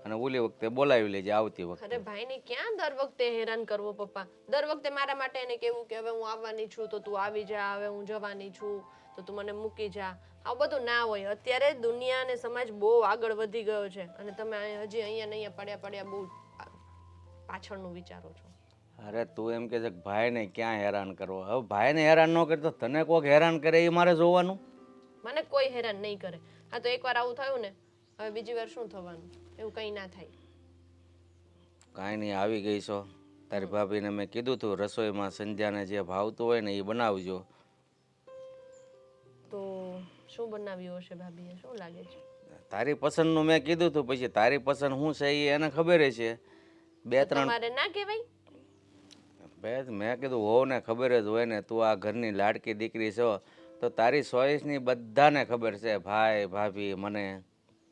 અને ઓલી વખતે બોલાવી લેજે આવતી વખતે. અરે ભાઈને ક્યાં દર વખતે હેરાન કરવો પપ્પા? દર વખતે મારા માટે એને કેવું કે હવે હું આવવાની છું તો તું આવી જા, હવે હું જવાની છું તો તું મને મૂકી જા. આવું બધું ના હોય. અત્યારે દુનિયા અને સમાજ બહુ આગળ વધી ગયો છે, અને તમે હજી અહીંયા પડ્યા બહુ પાછળનું વિચારો છો. અરે તું એમ કે છે કે ભાઈને ક્યાં હેરાન કરવો? હવે ભાઈને હેરાન ન કરે તો તને કોક હેરાન કરે એ મારે જોવાનું? મને કોઈ હેરાન નહીં કરે. હા તો એકવાર આવું થયું ને, હવે બીજી વાર શું થવાનું? એવું કંઈ ના થાય. કાંઈ નહીં, આવી ગઈ છો. તારી ભાભીને મેં કીધું તું રસોઈમાં સંધ્યાને જે ભાવતું હોય ને એ બનાવજો. તો શું બનાવ્યું હશે ભાભીએ? શું લાગે છે? તારી પસંદનું મેં કીધું તું, પછી તારી પસંદ શું છે એ એને ખબર છે. 2-3 તમારે ના કહેવાય? મેં કીધું હોવ ને ખબર જ હોય ને, તું આ ઘરની લાડકી દીકરી છો તો તારી ચોઈસની બધાને ખબર છે, ભાઈ ભાભી મને.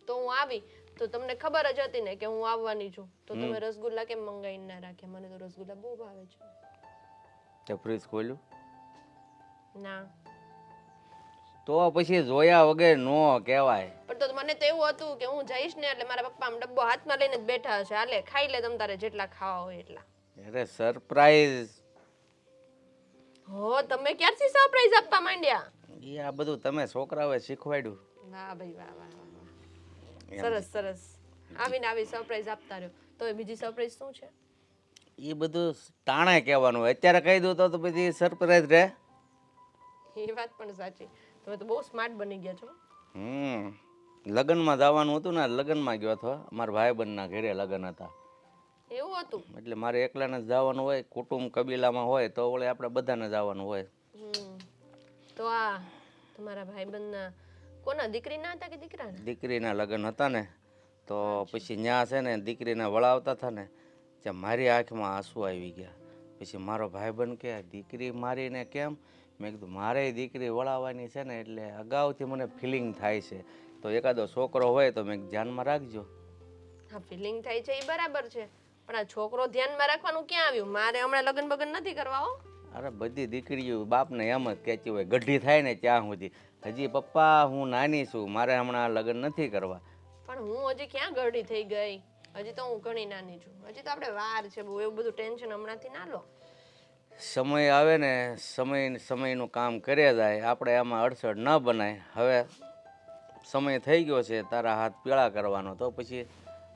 તો હું આવી તો તમને ખબર જ હતી ને કે હું આવવાની છું, તો તમે રસગુલ્લા કેમ મંગાવીને ના રાખ્યા? મને તો રસગુલ્લા બહુ ભાવે છે. તે ફ્રીજ ખોલ્યું? ના. તો પછી જોયા વગર નો કહેવાય. પણ તો મને તો એવું હતું કે હું જઈશ ને એટલે મારા પપ્પા આમ ડબ્બો હાથમાં લઈને જ બેઠા હશે, હાલે ખાઈ લે તમ તારે જેટલા ખાવા હોય એટલા. અરે સરપ્રાઈઝ હો, તમે ક્યારથી સરપ્રાઈઝ આપવા માંડ્યા? એ આ બધું તમે છોકરાઓએ શીખવાડ્યું. વાહ ભાઈ વાહ વાહ વાહ. સરસ સરસ. આવીને આવી સરપ્રાઈઝ આપતા રહ્યો. તો એ બીજી સરપ્રાઈઝ શું છે? એ બધું તાણે કહેવાનું હોય. અત્યારે કહી દઉં તો પછી સરપ્રાઈઝ રહે. એ વાત પણ સાચી. તમે તો બહુ સ્માર્ટ બની ગયા છો. લગ્નમાં જવાનું હતું ને, લગ્નમાં ગયો હતો. અમારા ભાઈબંધના ઘરે લગ્ન હતા, એવું હતું? એટલે મારે એકલાને જ જવાનું હોય. કુટુંબ કબીલામાં હોય તો વળી આપણે બધાને જવાનું હોય. તો આ તમારા ભાઈબંધના કોના દીકરીના હતા કે દીકરાના? દીકરીના લગ્ન હતા ને, તો પછી ન્યા છે ને દીકરીને વળાવતા હતા ને, ત્યાં મારી આંખમાં આંસુ આવી ગયા. પછી મારો ભાઈબંધ કે દીકરી મારીને કેમ? મેં કીધું મારે દીકરી વળાવવાની છે ને, એટલે અગાઉથી મને ફિલિંગ થાય છે, તો એકાદો છોકરો હોય તો મેં ધ્યાનમાં રાખજો. હા, ફિલિંગ થાય છે એ બરાબર છે, પણ આ છોકરો ધ્યાનમાં રાખવાનું ક્યાં આવ્યું? મારે હમણાં લગ્ન બગન નથી કરવા હો. અરે બધી દીકરીઓ બાપને એમ જ કહેતી હોય, ગઢી થાય ને ત્યાં સુધી. હજી પપ્પા હું નાની છું, મારે હમણાં લગ્ન નથી કરવા. પણ હું હજી ક્યાં ગરડી થઈ ગઈ? હજી તો હું ઘણી નાની છું. હજી તો આપણે વાર છે બહુ. એવું બધું ટેન્શન હમણાંથી ના લો. સમય આવે ને, સમયનું કામ કરે જાય, આપણે એમાં અડસડ ન બનાય. હવે સમય થઈ ગયો છે તારા હાથ પીળા કરવાનો, તો પછી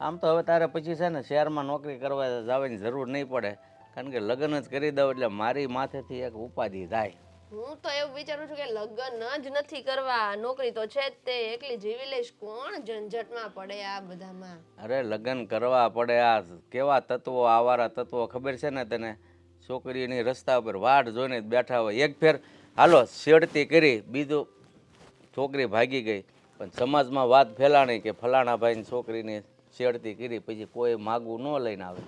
આમ તો હવે તારે પછી છે ને શહેરમાં નોકરી કરવા જવાની જરૂર નહીં પડે, કારણ કે લગ્ન જ કરી દઉં એટલે મારી માથેથી એક ઉપાધિ જાય. હું તો એવું વિચારું છું કે લગ્ન જ નથી કરવા, નોકરી તો છે જ તે, એકલી જીવી લઈશ. કોણ ઝંઝટમાં પડે આ બધામાં? અરે લગ્ન કરવા પડે. આ કેવા તત્વો, આવારા તત્વો ખબર છે ને તને? છોકરીની રસ્તા ઉપર વાટ જોઈને જ બેઠા હોય. એક ફેર હાલો છેડતી કરી, બીજું છોકરી ભાગી ગઈ, પણ સમાજમાં વાત ફેલાણી કે ફલાણા ભાઈની છોકરીની છેડતી કરી, પછી કોઈ માગવું ન લઈને આવે.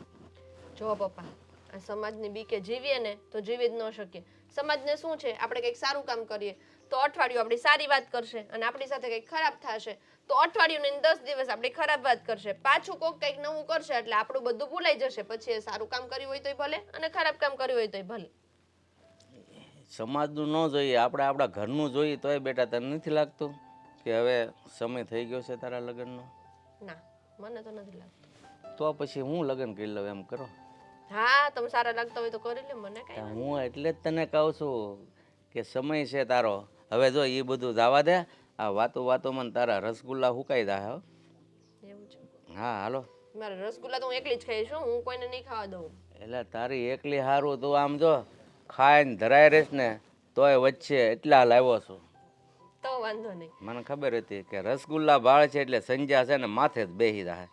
જો પપ્પા, આ સમાજની બીકે જીવીએ ને તો જીવી જ ન શકીએ. સમાજને શું છે, આપણે કંઈક સારું કામ કરીએ તો અઠવાડિયું આપણી સારી વાત કરશે, અને આપણી સાથે કંઈક ખરાબ થશે તો અઠવાડિયું ને 10 દિવસ આપણી ખરાબ વાત કરશે. પાછું કોક કંઈક નવું કરશે એટલે આપણું બધું ભૂલાઈ જશે. પછી એ સારું કામ કર્યું હોય તોય ભલે, અને ખરાબ કામ કર્યું હોય તોય ભલે. સમાજનું ન જોઈએ, આપણે આપણા ઘરનું જોઈએ તોય બેટા તને નથી લાગતું કે હવે સમય થઈ ગયો છે તારા લગ્નનો? ના, મને તો નથી લાગતું. તો પછી હું લગ્ન કરી લઉં એમ કરો. હા, તમે સારા લાગતા હોય તો કરી લે, મને કઈ. હું એટલે જ તને કહું છું કે સમય છે તારો. હવે જો એ બધું જવા દે. આ વાતોમાં તારા રસગુલ્લા હુકાઈ જાય. હો એવું છે? હા હાલો. મારા રસગુલ્લા તો હું એકલી જ ખાઈશ, હું કોઈને નહીં ખાવા દઉં. એટલે તારી એકલી હારું તું આમ જો ખાઈને ધરાય રહીશ ને તોય વચ્ચે એટલા લાવ્યો છું. તો વાંધો નહીં. મને ખબર હતી કે રસગુલ્લા ભાળ છે એટલે સંજ્યા છે ને માથે જ બેસી જાય.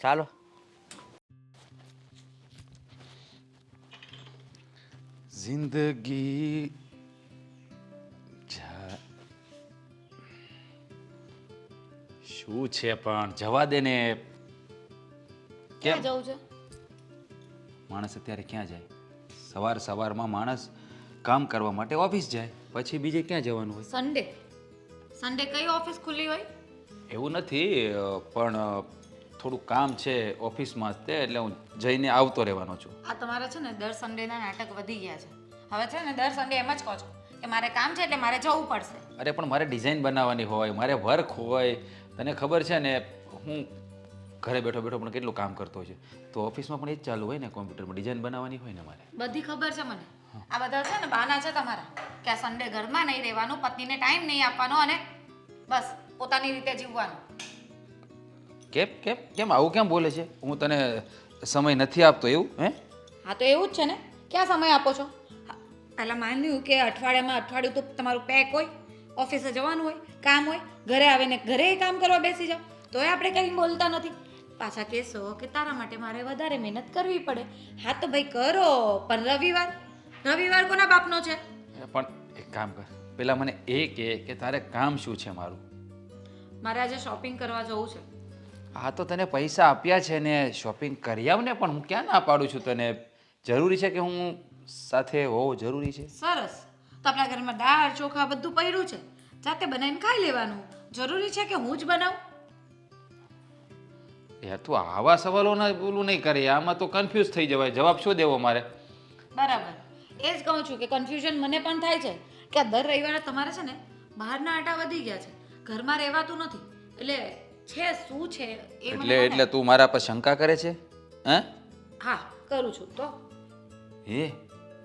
ચાલો. જિંદગી શું છે પણ જવા દે ને. ક્યાં જવું છે? માણસ અત્યારે ક્યાં જાય? સવારમાં માણસ કામ કરવા માટે ઓફિસ જાય, પછી બીજે ક્યાં જવાનું હોય? સન્ડે કઈ ઓફિસ ખુલ્લી હોય? એવું નથી, પણ થોડું કામ છે ઓફિસમાં જ તે, એટલે હું જઈને આવતો રહેવાનો છું. આ તમારા છે ને દર સન્ડેના નાટક વધી ગયા છે. હવે છે ને દર સન્ડે એમ જ કહો છો કે મારે કામ છે એટલે મારે જવું પડશે. અરે પણ મારે ડિઝાઇન બનાવવાની હોય, મારે વર્ક હોય. તને ખબર છે ને હું ઘરે બેઠો બેઠો પણ કેટલું કામ કરતો હોય છે, તો ઓફિસમાં પણ એ જ ચાલુ હોય ને, કોમ્પ્યુટરમાં ડિઝાઇન બનાવવાની હોય ને મારે. બધી ખબર છે મને. આ બધા છે ને બહાના છે તમારા કે આ સન્ડે ઘરમાં નહીં રહેવાનું, પત્નીને ટાઈમ નહીં આપવાનો, અને બસ પોતાની રીતે જીવવાનું. કેમ કેમ કેમ આવું કેમ બોલે છે? હું તને સમય નથી આપતો એવું? હા તો એવું જ છે ને, ક્યાં સમય આપો છો? પહેલાં માન્યું કે અઠવાડિયું તો તમારું પેક હોય, ઓફિસે જવાનું હોય, કામ હોય, ઘરે આવીને ઘરે કામ કરવા બેસી જાઓ, તોય આપણે કંઈ બોલતા નથી. પાછા કહેશો કે તારા માટે મારે વધારે મહેનત કરવી પડે. હા તો ભાઈ કરો, પણ રવિવાર કોના બાપનો છે? પણ એક કામ કર, પેલા મને એ કે તારે કામ શું છે મારું? મારે આજે શોપિંગ કરવા જવું છે. હા તો તને પૈસા આપ્યા છે ને શોપિંગ કરી આવ ને, પણ હું ક્યાં ના પાડું છું તને? જરૂરી છે કે હું સાથે હોવું જરૂરી છે? સરસ. તો આપણા ઘરમાં દાળ ચોખા બધું પડ્યું છે, જાતે બનાવીને ખાઈ લેવાનું. જરૂરી છે કે હું જ બનાવું? યાર તું આવા સવાલો ના બોલું નહીં કરે, આમાં તો કન્ફ્યુઝ થઈ જવાય. જવાબ શું દેવો મારે? બરાબર. એ જ કહું છું કે કન્ફ્યુઝન મને પણ થાય છે કે આ દર રવિવારે તમારે છે ને બહારના આટા વધી ગયા છે, ઘરમાં રહેવાતું નથી. એટલે છે શું છે એ મને એટલે તું મારા પર શંકા કરે છે? હે? હા કરું છું તો.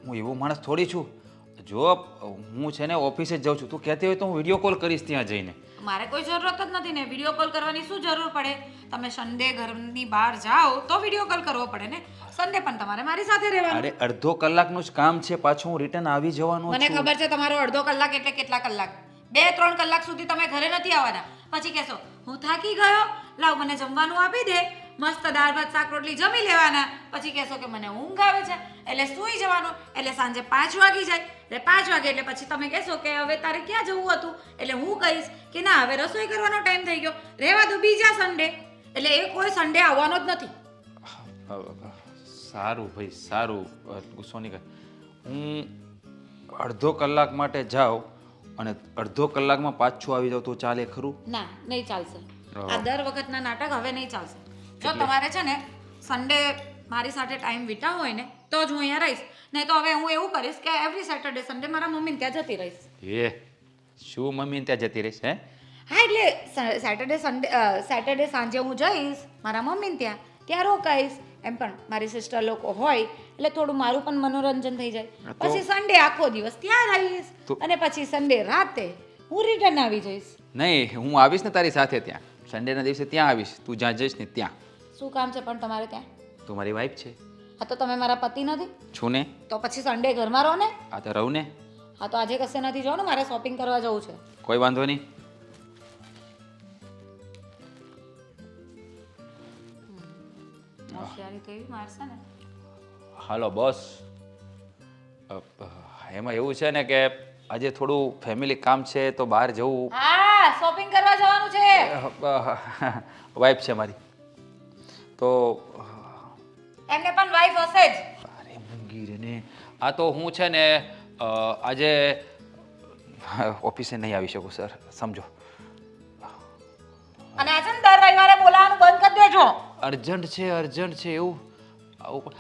હું એવો માણસ થોડી છું. જો હું છે ને ઓફિસે જ જાઉં છું, તું કહેતી હોય તો હું વિડીયો કોલ કરીશ ત્યાં જઈને. મારે કોઈ જરૂરત જ નથી ને વિડીયો કોલ કરવાની. શું જરૂર પડે? તમે સન્ડે ઘરની બહાર જાઓ તો વિડીયો કોલ કરવો પડે ને. સન્ડે પણ તમારે મારી સાથે રહેવાનું. અરે અડધો કલાકનું જ કામ છે, પાછું હું રિટર્ન આવી જવાનું મને છું. ખબર છે તમારો અડધો કલાક એટલે કેટલા કલાક? 2-3 કલાક સુધી તમે ઘરે નથી આવવાના. પછી કહેશો હું થાકી ગયો, લાવ મને જમવાનું આપી દે, મસ્ત દાળ ભાત શાક રોટલી જમી લેવાના. પછી કહેશો કે મને ઊંઘ આવે છે, એટલે સૂઈ જવાનું. એટલે સાંજે 5 વાગી જાય. એટલે 5 વાગે એટલે પછી તમે કહેશો કે હવે તારે ક્યાં જવું હતું? એટલે હું કહીશ કે ના હવે રસોઈ કરવાનો ટાઈમ થઈ ગયો, રહેવા દો બીજા સન્ડે. એટલે એ કોઈ સન્ડે આવવાનો જ નથી. સારું ભાઈ સારું, ગુસ્સો નહીં કર. હું અડધો કલાક માટે જાઉં અને અડધો કલાકમાં પાછું આવી જાઉં તો ચાલે ખરું? ના નહીં ચાલશે. આ દર વખતના નાટક હવે નહીં ચાલશે. જો તમારે છે ને સન્ડે મારી સાથે ટાઈમ વિતાવવો હોય ને તો જ હું અહીંયા રહીશ. નહીં તો હવે હું એવું કરીશ કે એવરી સેટરડે સન્ડે મારા મમ્મીને ત્યાં જતી રહીશ. શું મમ્મીને ત્યાં જતી રહીશ? હે? હા એટલે સેટરડે સાંજે હું જઈશ મારા મમ્મીને ત્યાં રોકાઈશ. એમ પણ મારી સિસ્ટર લોકો હોય એટલે થોડું મારું પણ મનોરંજન થઈ જાય. પછી સન્ડે આખો દિવસ ત્યાં રહીશ અને પછી સન્ડે રાતે હું રિટર્ન આવી જઈશ. નહીં, હું આવીશ ને તારી સાથે ત્યાં. સન્ડેના દિવસે ત્યાં આવીશ, તું જ્યાં જઈશ ને ત્યાં. શું કામ છે પણ તમારે ત્યાં? તું મારી વાઈફ છે. હા તો તમે મારા પતિ નથી? છું ને. તો પછી સન્ડે ઘરમાં રહો ને. આ તો રહું ને. હા તો આજે કશે નથી જવાનું, મારે શોપિંગ કરવા જવું છે. કોઈ વાંધો નહીં. હોશિયારી તો એવી મારશે ને. હાલો બોસ, એમાં એવું છે ને કે આજે થોડું ફેમિલી કામ છે તો બહાર જવું. હા શોપિંગ કરવા જવાનું છે. વાઈફ છે મારી તો. એમને પણ વાઈફ હશે જ. અરે મૂંગી રે ને. આ તો હું છે ને આજે ઓફિસે નહીં આવી શકું સર, સમજો. અને આજે ને દર રવિવારે બોલાવવાનું બંધ કરી દેજો. અર્જન્ટ છે એવું આવું.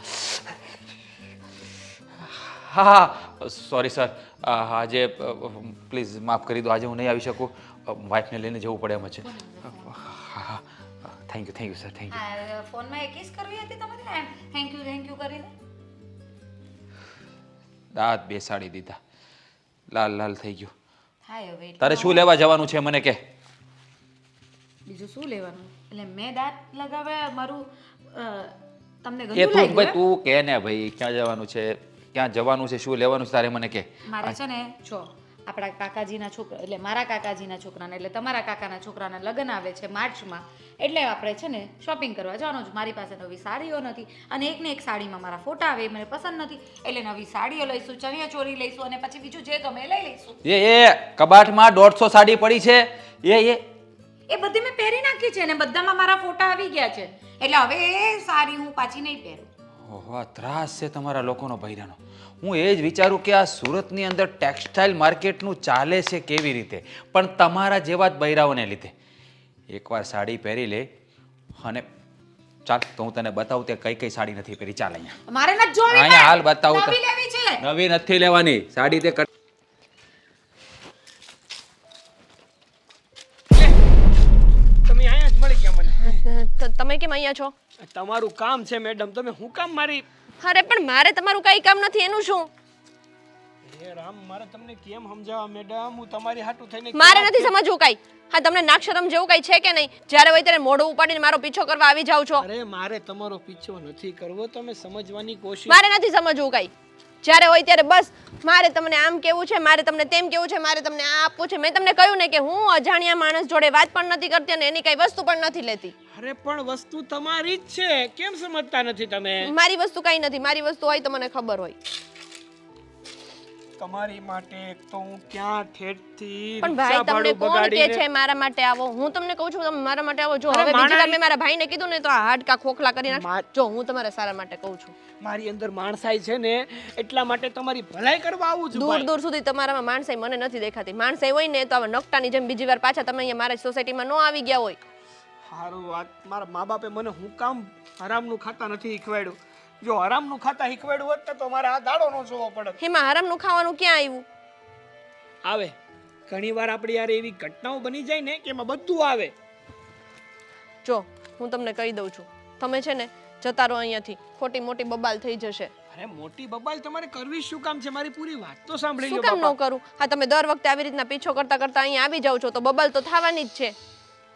હા સોરી સર, આજે પ્લીઝ માફ કરી દો, આજે હું નહીં આવી શકું. વાઈફને લઈને જવું પડે એમ છે. હા thank you sir, thank you. ફોનમાં એક કિસ કરવી હતી તમારે એમ થેન્ક યુ કરીને. દાંત બેસાડી દીધા, લાલ થઈ ગયું. હાય હવે તારે શું લેવા જવાનું છે મને કે? બીજું શું લેવાનું? એટલે મેં દાંત લગાવ્યા મારું તમને એ ગંદુ તું ભાઈ લાગ્યું? તું કે ને ભાઈ, ક્યાં જવાનું છે, શું લેવાનું છે તારે મને કે. મારે છે ને જો આપણા કાકાજીના છોકરા એટલે મારા કાકાજીના છોકરાના એટલે તમારા કાકાના છોકરાના લગ્ન આવે છે માર્ચમાં. એટલે આપણે છે ને શોપિંગ કરવા જવાનું છે. મારી પાસે નવી સાડીઓ નથી અને એકને એક સાડીમાં મારા ફોટા આવે મને પસંદ નથી. એટલે નવી સાડીઓ લઈશું, ચણિયા ચોરી લઈશું અને પછી બીજું જે ગમે એ લઈ લઈશું. એ કબાટમાં 150 સાડી પડી છે. એ બધી મેં પહેરી નાખી છે અને બધામાં મારા ફોટા આવી ગયા છે. એટલે હવે એ સાડી હું પાછી નહીં પહેરું. ઓહો, ત્રાસ છે તમારા લોકોનો બૈરાનો. હું એ જ વિચારું કે આ સુરતની અંદર ટેક્સટાઇલ માર્કેટનું ચાલે છે કેવી રીતે, પણ તમારા જેવા જ બૈરાઓને લીધે. એકવાર સાડી પહેરી લે અને ચાલ તો હું તને બતાવું તે કઈ સાડી નથી પહેરી. ચાલ અહીંયા મારે નથી જોવી. અહીંયા હાલ બતાવું. નવી લેવી છે. નવી નથી લેવાની સાડી તે. તમે અહીંયા જ મળી ગયા મને. તમે કેમ અહીંયા છો? તમારું કામ છે મેડમ, તમે હું કામ મારી. અરે પણ મારે તમારું કઈ કામ નથી, એનું શું? હે રામ, મારે તમને કેમ સમજાવવા મેડમ? હું તમારી હાટુ થઈને મારે નથી સમજવું કઈ. હા તમને નાક્ષરમ જેવું કઈ છે કે નહીં? જ્યારે હોય ત્યારે મોઢું ઉપાડીને મારો પીછો કરવા આવી જાવ છો. અરે મારે તમારો પીછો નથી કરવો, તમે સમજવાની કોશિશ. મારે નથી સમજવું કઈ. જ્યારે હોય ત્યારે બસ મારે તમને આમ કેવું છે, મારે તમને તેમ કેવું છે, મારે તમને આ આપવું છે. મેં તમને કહ્યું ને કે હું અજાણ્યા માણસ જોડે વાત પણ નથી કરતી અને એની કઈ વસ્તુ પણ નથી લેતી. અરે પણ વસ્તુ તમારી જ છે, કેમ સમજતા નથી તમે? મારી વસ્તુ કઈ નથી. મારી વસ્તુ હોય તો મને ખબર હોય. તમારી માટે એક તો હું ક્યાં ઠેઠથી પણ ભાઈ રિક્ષા તમને ભાડું કોણ કે બગાડીને. છે મારા માટે આવો? હું તમને કહું છું તમે મારા માટે આવો. જો અરે હવે બીજી વાર માણસ- મેં મારા ભાઈને કીધું ને તો આ હાડકા ખોખલા કરી નાખ. જો હું તમારા સારા માટે કહું છું. મારી અંદર માણસાઈ છે ને, એટલા માટે તમારી ભલાઈ કરવા આવું છું દૂર ભાઈ. દૂર સુધી તમારામાં માણસાઈ મને નથી દેખાતી. માણસાઈ હોય ને તો આવા નકટાની જેમ બીજી વાર પાછા તમે અહીંયા મારા સોસાયટીમાં ન આવી ગયા હોય. હારું વાત, મારા મા બાપે મને હું કામ હરામનું ખાતા નથી શીખવાડ્યું. જો હરામનું ખાતા શીખવાડ્યું હોત ને તો મારે આ દાડો નો જોવો પડત. એમાં હરામનું ખાવાનું ક્યાં આવ્યું? આવે ઘણીવાર આપણી યાર એવી ઘટનાઓ બની જાય ને કે એમાં બધું આવે. જો હું તમને કહી દઉં છું, તમે છે ને જતા રહો અહીંયાથી, ખોટી મોટી બબાલ થઈ જશે. અરે મોટી બબાલ તમારે કરવી શું કામ છે? મારી પૂરી વાત તો સાંભળી શું લો કામ બાપા. ન કરું? હા, તમે દર વખતે આવી રીતના પીછો કરતા કરતા અહીંયા આવી જાવ છો તો બબાલ તો થવાની જ છે.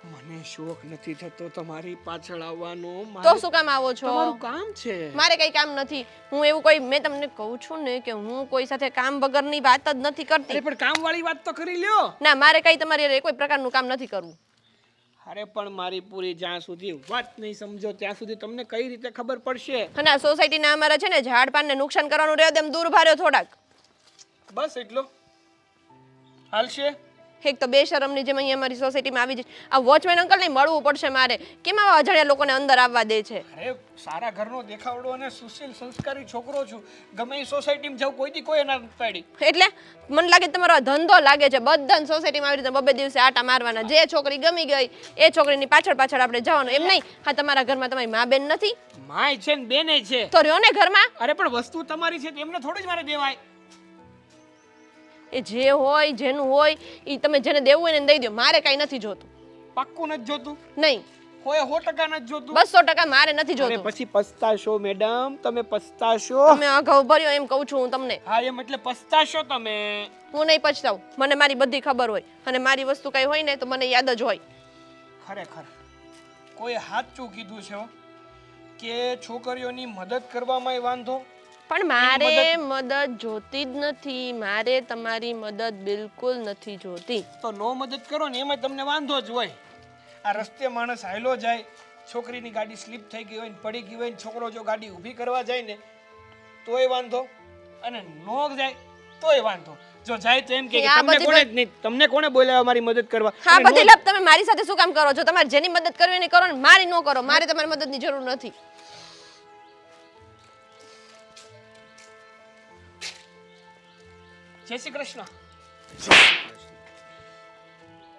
મને શોખ નથી થતો તમારી પાછળ આવવાનો. તો શું કામ આવો છો? તમારું કામ છે. મારે કઈ કામ નથી. હું એવું કોઈ, મેં તમને કહું છું ને કે હું કોઈ સાથે કામ વગરની વાત જ નથી અરે કરતી. પણ કામ વાળી વાત તો કરી લ્યો. ના, મારે કઈ તમારી હારે કોઈ પ્રકારનું કામ નથી કરવું. અરે પણ મારી પૂરી જ્યાં સુધી વાત નહીં સમજો ત્યાં સુધી તમને કઈ રીતે ખબર પડશે? અને આ સોસાયટીના અમારા છે ને ઝાડ પાનને નુકસાન કરવાનું રહ્યો તેમ દૂર ભાર્યો થોડાક. બસ એટલો હાલશે. એક તો બેશરમની જેમ અહીંયા અમારી સોસાયટીમાં આવી જાય. આ વોચમેન અંકલને મળવું પડશે મારે. કેમ આવા અજાણ્યા લોકોને અંદર આવવા દે છે? અરે સારા ઘરનો દેખાવડો અને સુશીલ સંસ્કારી છોકરો છું. ગમે એ સોસાયટીમાં જાઉં કોઈથી કોઈ ના પાડી. એટલે મને લાગે તમારો આ ધંધો લાગે છે. બધા સોસાયટીમાં આવી રીતે બબે દિવસે આટા મારવાના. જે છોકરી ગમી ગઈ એ છોકરીની પાછળ પાછળ આપણે જવાનું. એમ નહીં. હા, તમારા ઘરમાં તમારી મા બેન નથી માય છે ને બેને છે. તો રહ્યો ને ઘરમાં. અરે પણ વસ્તુ તમારી છે એમને થોડી જ મારે દેવાય. એ જે હોય જેનું હોય એ તમે જેને દેવું હોય ને એને દઈ દો. મારે કઈ નથી જોતું. પાક્કું નથી જોતું? નહીં, હોય 100% નથી જોતું. 200% મારે નથી અરે જોતું. પછી પસ્તાશો મેડમ, તમે પસ્તાશો. તમે અગાઉ ભર્યો એમ કહું છું હું તમને. હા એમ એટલે પસ્તાશો તમે. હું નહીં પછતાવું. મને મારી બધી ખબર હોય અને મારી વસ્તુ કઈ હોય ને તો મને યાદ જ હોય. ખરેખર કોઈ સાચું કીધું છે હો, કે છોકરીઓની મદદ કરવામાં વાંધો. પણ મારે મદદ જોતી જ નથી. મારે તમારી મદદ બિલકુલ નથી જોતી. તો નો મદદ કરો ને એમાં તમને વાંધો જ હોય. આ રસ્તે માણસ હાયલો જાય, છોકરીની ગાડી સ્લીપ થઈ ગઈ હોય ને પડી ગઈ હોય ને છોકરો જો ગાડી ઊભી કરવા જાય ને તોય વાંધો, અને નો જાય તોય વાંધો. જો જાય તો એમ કે આ તમને બધી કોણે જ નહીં, તમને કોણે બોલાવ્યા મારી મદદ કરવા? હા, અને બધી નો- લપ તમે મારી સાથે શું કામ કરો છો? તમારે જેની મદદ કરવી એની કરો ને મારી ન કરો. મારે તમારી મદદની જરૂર નથી. જય શ્રી કૃષ્ણ.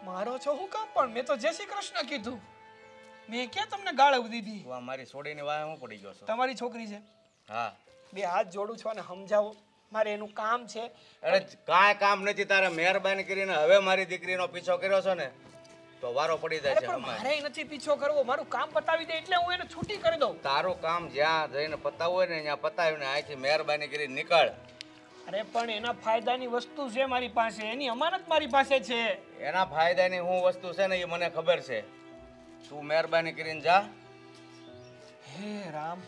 મારો છો હું કામ પણ મેં તો જય શ્રી કૃષ્ણ કીધું. મેં ક્યાં તમને ગાળવ દીધી? તું આ મારી છોડીની વાહે હું પડી ગયો છો? તમારી છોકરી છે. હા. બે હાથ જોડું છું અને સમજાવો. મારે એનું કામ છે. અરે કાંઈ કામ નથી તારે. મહેરબાની કરીને હવે મારી દીકરીનો પીછો કર્યો છો ને તો વારો પડી જાય અરે છે પણ અમારે. મારે નથી પીછો કરવો. મારું કામ પતાવી દે એટલે હું એને છૂટી કરી દઉં. તારું કામ જ્યાં જઈને પતાવવું હોય ને ત્યાં પતાવીને અહીંથી મહેરબાની કરીને નીકળ. અરે પણ એના ફાયદાની વસ્તુ છે મારી પાસે, એની અમાનત મારી પાસે છે. એના ફાયદાની શું વસ્તુ છે ને એ મને ખબર છે. તું મહેરબાની કરીને જા. હે રામ,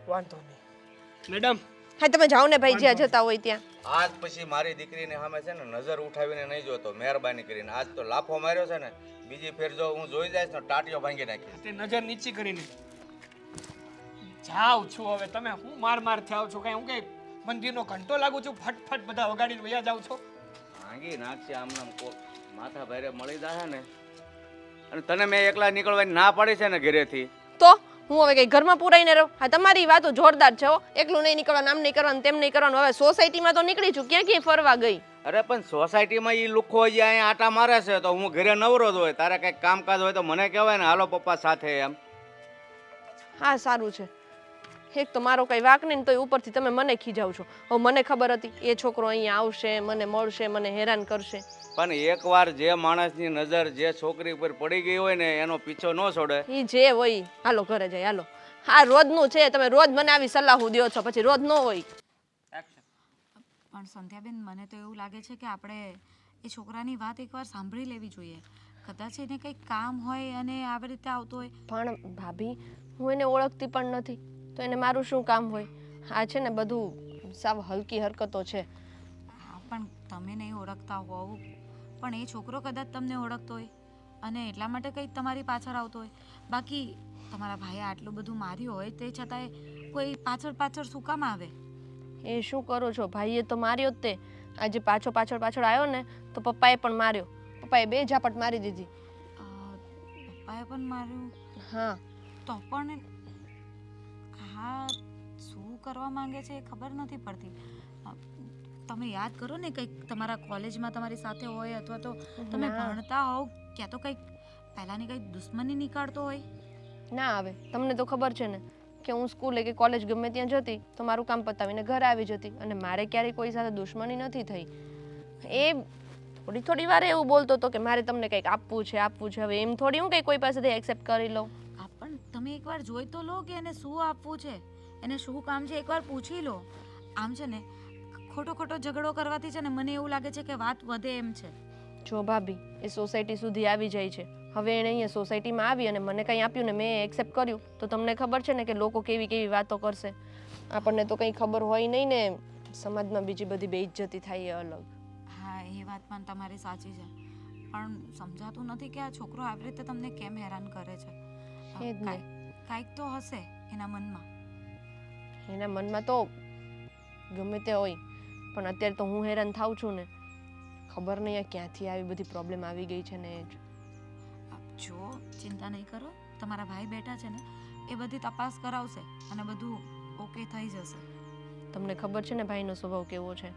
વાંધો નહીં મેડમ. હા, તમે જાઓ ને ભાઈ જ્યાં જતા હોય ત્યાં. આજ પછી મારી દીકરીની સામે છે ને નજર ઉઠાવીને નહીં જોતો. મહેરબાની કરીને આજ તો લાફો માર્યો છે ને, બીજી ફેર જો હું જોઈ જઈશ ને ટાટીઓ ભાંગી નાખીશ. તે નજર નીચી કરીને જાવ છું. હવે તમે હું માર થાવ છો? કઈ હું કઈ મંદિરનો ઘંટો લાગુ છું? ફટફટ બધા વગાડીને વયા જાવ છો. ભાંગી નાખશે આમનામ કોક માથા ભારે મળી જાય ને. અને તને મેં એકલા નીકળવાની ના પાડી છે ને ઘરેથી. તો હું હવે કઈ ઘરમાં પુરાઈને રહું? હા, તમારી વાતો જોરદાર છે હો. એકલું નહીં નીકળવાનું, આમ નહીં કરવાનું, તેમ નહીં કરવાનું. હવે સોસાયટીમાં તો નીકળી છું, ક્યાં ક્યાં ફરવા ગઈ? અરે પણ સોસાયટીમાં એ લુખો જે અહીંયા આટા મારે છે તો હું ઘરે નવરો જ હોય. તારે કંઈક કામકાજ હોય તો મને કહેવાય ને, હાલો પપ્પા સાથે એમ. હા, સારું છે. એક તો મારો કઈ વાક નહીં ને તોય ઉપરથી તમે મને ખીજાવ છો. હવે મને ખબર હતી એ છોકરો અહીંયા આવશે, મને મળશે, મને હેરાન કરશે. પણ એકવાર જે માણસની નજર જે છોકરી ઉપર પડી ગઈ હોય ને એનો પીછો ન છોડે. એ જે હોય હાલો ઘરે જાય. હાલો. હા, રોજનું છે. તમે રોજ મને આવી સલાહો દો છો, પછી રોજ ન હોય. પણ સંધ્યાબેન, મને તો એવું લાગે છે કે આપણે એ છોકરાની વાત એકવાર સાંભળી લેવી જોઈએ. કદાચ એને કંઈક કામ હોય અને આવી રીતે આવતો હોય. પણ ભાભી, હું એને ઓળખતી પણ નથી તો એને મારું શું કામ હોય? આ છે ને બધું સાવ હલકી હરકતો છે. હા, પણ તમે નહીં ઓળખતા હોવ, પણ એ છોકરો કદાચ તમને ઓળખતો હોય અને એટલા માટે કંઈક તમારી પાછળ આવતો હોય. બાકી તમારા ભાઈએ આટલું બધું માર્યું હોય તે છતાંય કોઈ પાછળ પાછળ શું કામ આવે? એ શું કરો છો? ભાઈએ તો માર્યો જ તે. આજે પાછળ આવ્યો ને તો પપ્પાએ પણ માર્યો. પપ્પાએ 2 ઝાપટ મારી દીધી. પપ્પાએ પણ માર્યું? હા. તો પણ હા, શું કરવા માંગે છે એ ખબર નથી પડતી. તમે યાદ કરો ને, કંઈક તમારા કોલેજમાં તમારી સાથે હોય અથવા તો તમે ભણતા હોવ, ક્યાં તો કંઈક પહેલાંની કંઈક દુશ્મની નીકાળતો હોય. ના આવે. તમને તો ખબર છે ને કે હું સ્કૂલે કે કોલેજ ગમે ત્યાં જતી તો મારું કામ પતાવીને ઘરે આવી જતી, અને મારે ક્યારેય કોઈ સાથે દુશ્મની નથી થઈ. એ થોડી થોડી વારે એવું બોલતો હતો કે મારે તમને કંઈક આપવું છે આપવું છે. હવે એમ થોડી હું કંઈ કોઈ પાસેથી એક્સેપ્ટ કરી લઉં. આ પણ તમે એકવાર જોઈ તો લો કે એને શું આપવું છે, એને શું કામ છે, એકવાર પૂછી લો. આમ છે ને ખોટો ખોટો ઝઘડો કરવાથી છે ને મને એવું લાગે છે કે વાત વધે એમ છે. જો ભાભી, એ સોસાયટી સુધી આવી જાય છે. હવે એણે અહીંયા સોસાયટીમાં આવી અને મને કંઈ આપ્યું ને મેં એક્સેપ્ટ કર્યું તો તમને ખબર છે ને કે લોકો કેવી કેવી વાતો કરશે. આપણને તો કંઈ ખબર હોય નહીં ને, સમાજમાં બીજી બધી બેઇજ્જતી થાય એ અલગ. હા, એ વાત પણ તમારી સાચી છે, પણ સમજાતું નથી કે આ છોકરો આવી રીતે તમને કેમ હેરાન કરે છે. એ જ ને. કાંઈક તો હશે એના મનમાં. એના મનમાં તો ગમે તે હોય, પણ અત્યારે તો હું હેરાન થાઉં છું ને. ખબર નહીં આ ક્યાંથી આવી બધી પ્રોબ્લેમ આવી ગઈ છે ને એ જ. જો ચિંતા નહીં કરો, તમારા ભાઈ બેઠા છે ને એ બધી તપાસ કરાવશે અને બધું ઓકે થઈ જશે. તમને ખબર છે ને ભાઈનો સ્વભાવ કેવો છે.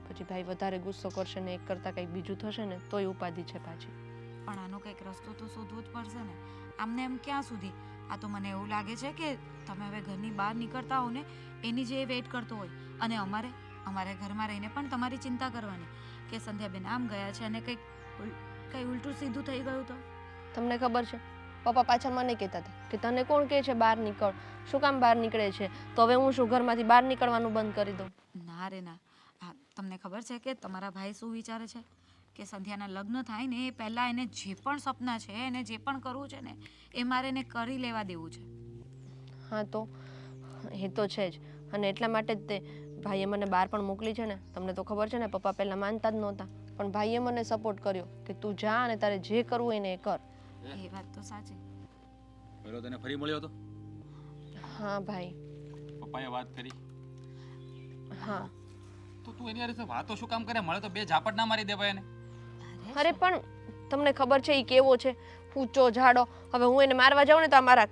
પછી ભાઈ વધારે ગુસ્સો કરશે ને એક કરતાં કંઈક બીજું થશે ને તોય ઉપાધિ છે પાછી. પણ આનો કંઈક રસ્તો તો શોધવો જ પડશે ને. આમને એમ ક્યાં સુધી? આ તો મને એવું લાગે છે કે તમે હવે ઘરની બહાર નીકળતા હો ને એની જે વેઇટ કરતો હોય, અને અમારે ઘરમાં રહીને પણ તમારી ચિંતા કરવાની કે સંધ્યાબેન આમ ગયા છે અને કંઈ ઉલટું સીધું થઈ ગયું તો. તમને ખબર છે પપ્પા પાછા મને કહેતા હતા કે તને કોણ કહે છે બહાર નીકળ, શું કામ બહાર નીકળે છે? તો હવે હું શું ઘરમાંથી બહાર નીકળવાનું બંધ કરી દઉં? ના રે ના. હા, તમને ખબર છે કે તમારા ભાઈ શું વિચારે છે કે સંધ્યાના લગ્ન થાય ને એ પહેલાં એને જે પણ સપના છે, એને જે પણ કરવું છે ને એ મારે એને કરી લેવા દેવું છે. હા, તો એ તો છે જ. અને એટલા માટે જ તે ભાઈએ મને બહાર પણ મોકલી છે ને. તમને તો ખબર છે ને પપ્પા પહેલાં માનતા જ નહોતા, પણ ભાઈએ મને સપોર્ટ કર્યો કે તું જા અને તારે જે કરવું હોય ને એ કર. એ વાત તો સાચી. પેલો તને ફરી મળ્યો હતો, હા ભાઈ. પપ્પાએ વાત કરી હા. તો તું એની હારે વાતો શું કામ કરે? મળે તો બે ઝાપટ ના મારી દેવાય એને. અરે પણ તમને ખબર છે એ કેવો છે, ઊંચો જાડો. હવે હું એને મારવા જાઉં ને તો અમારા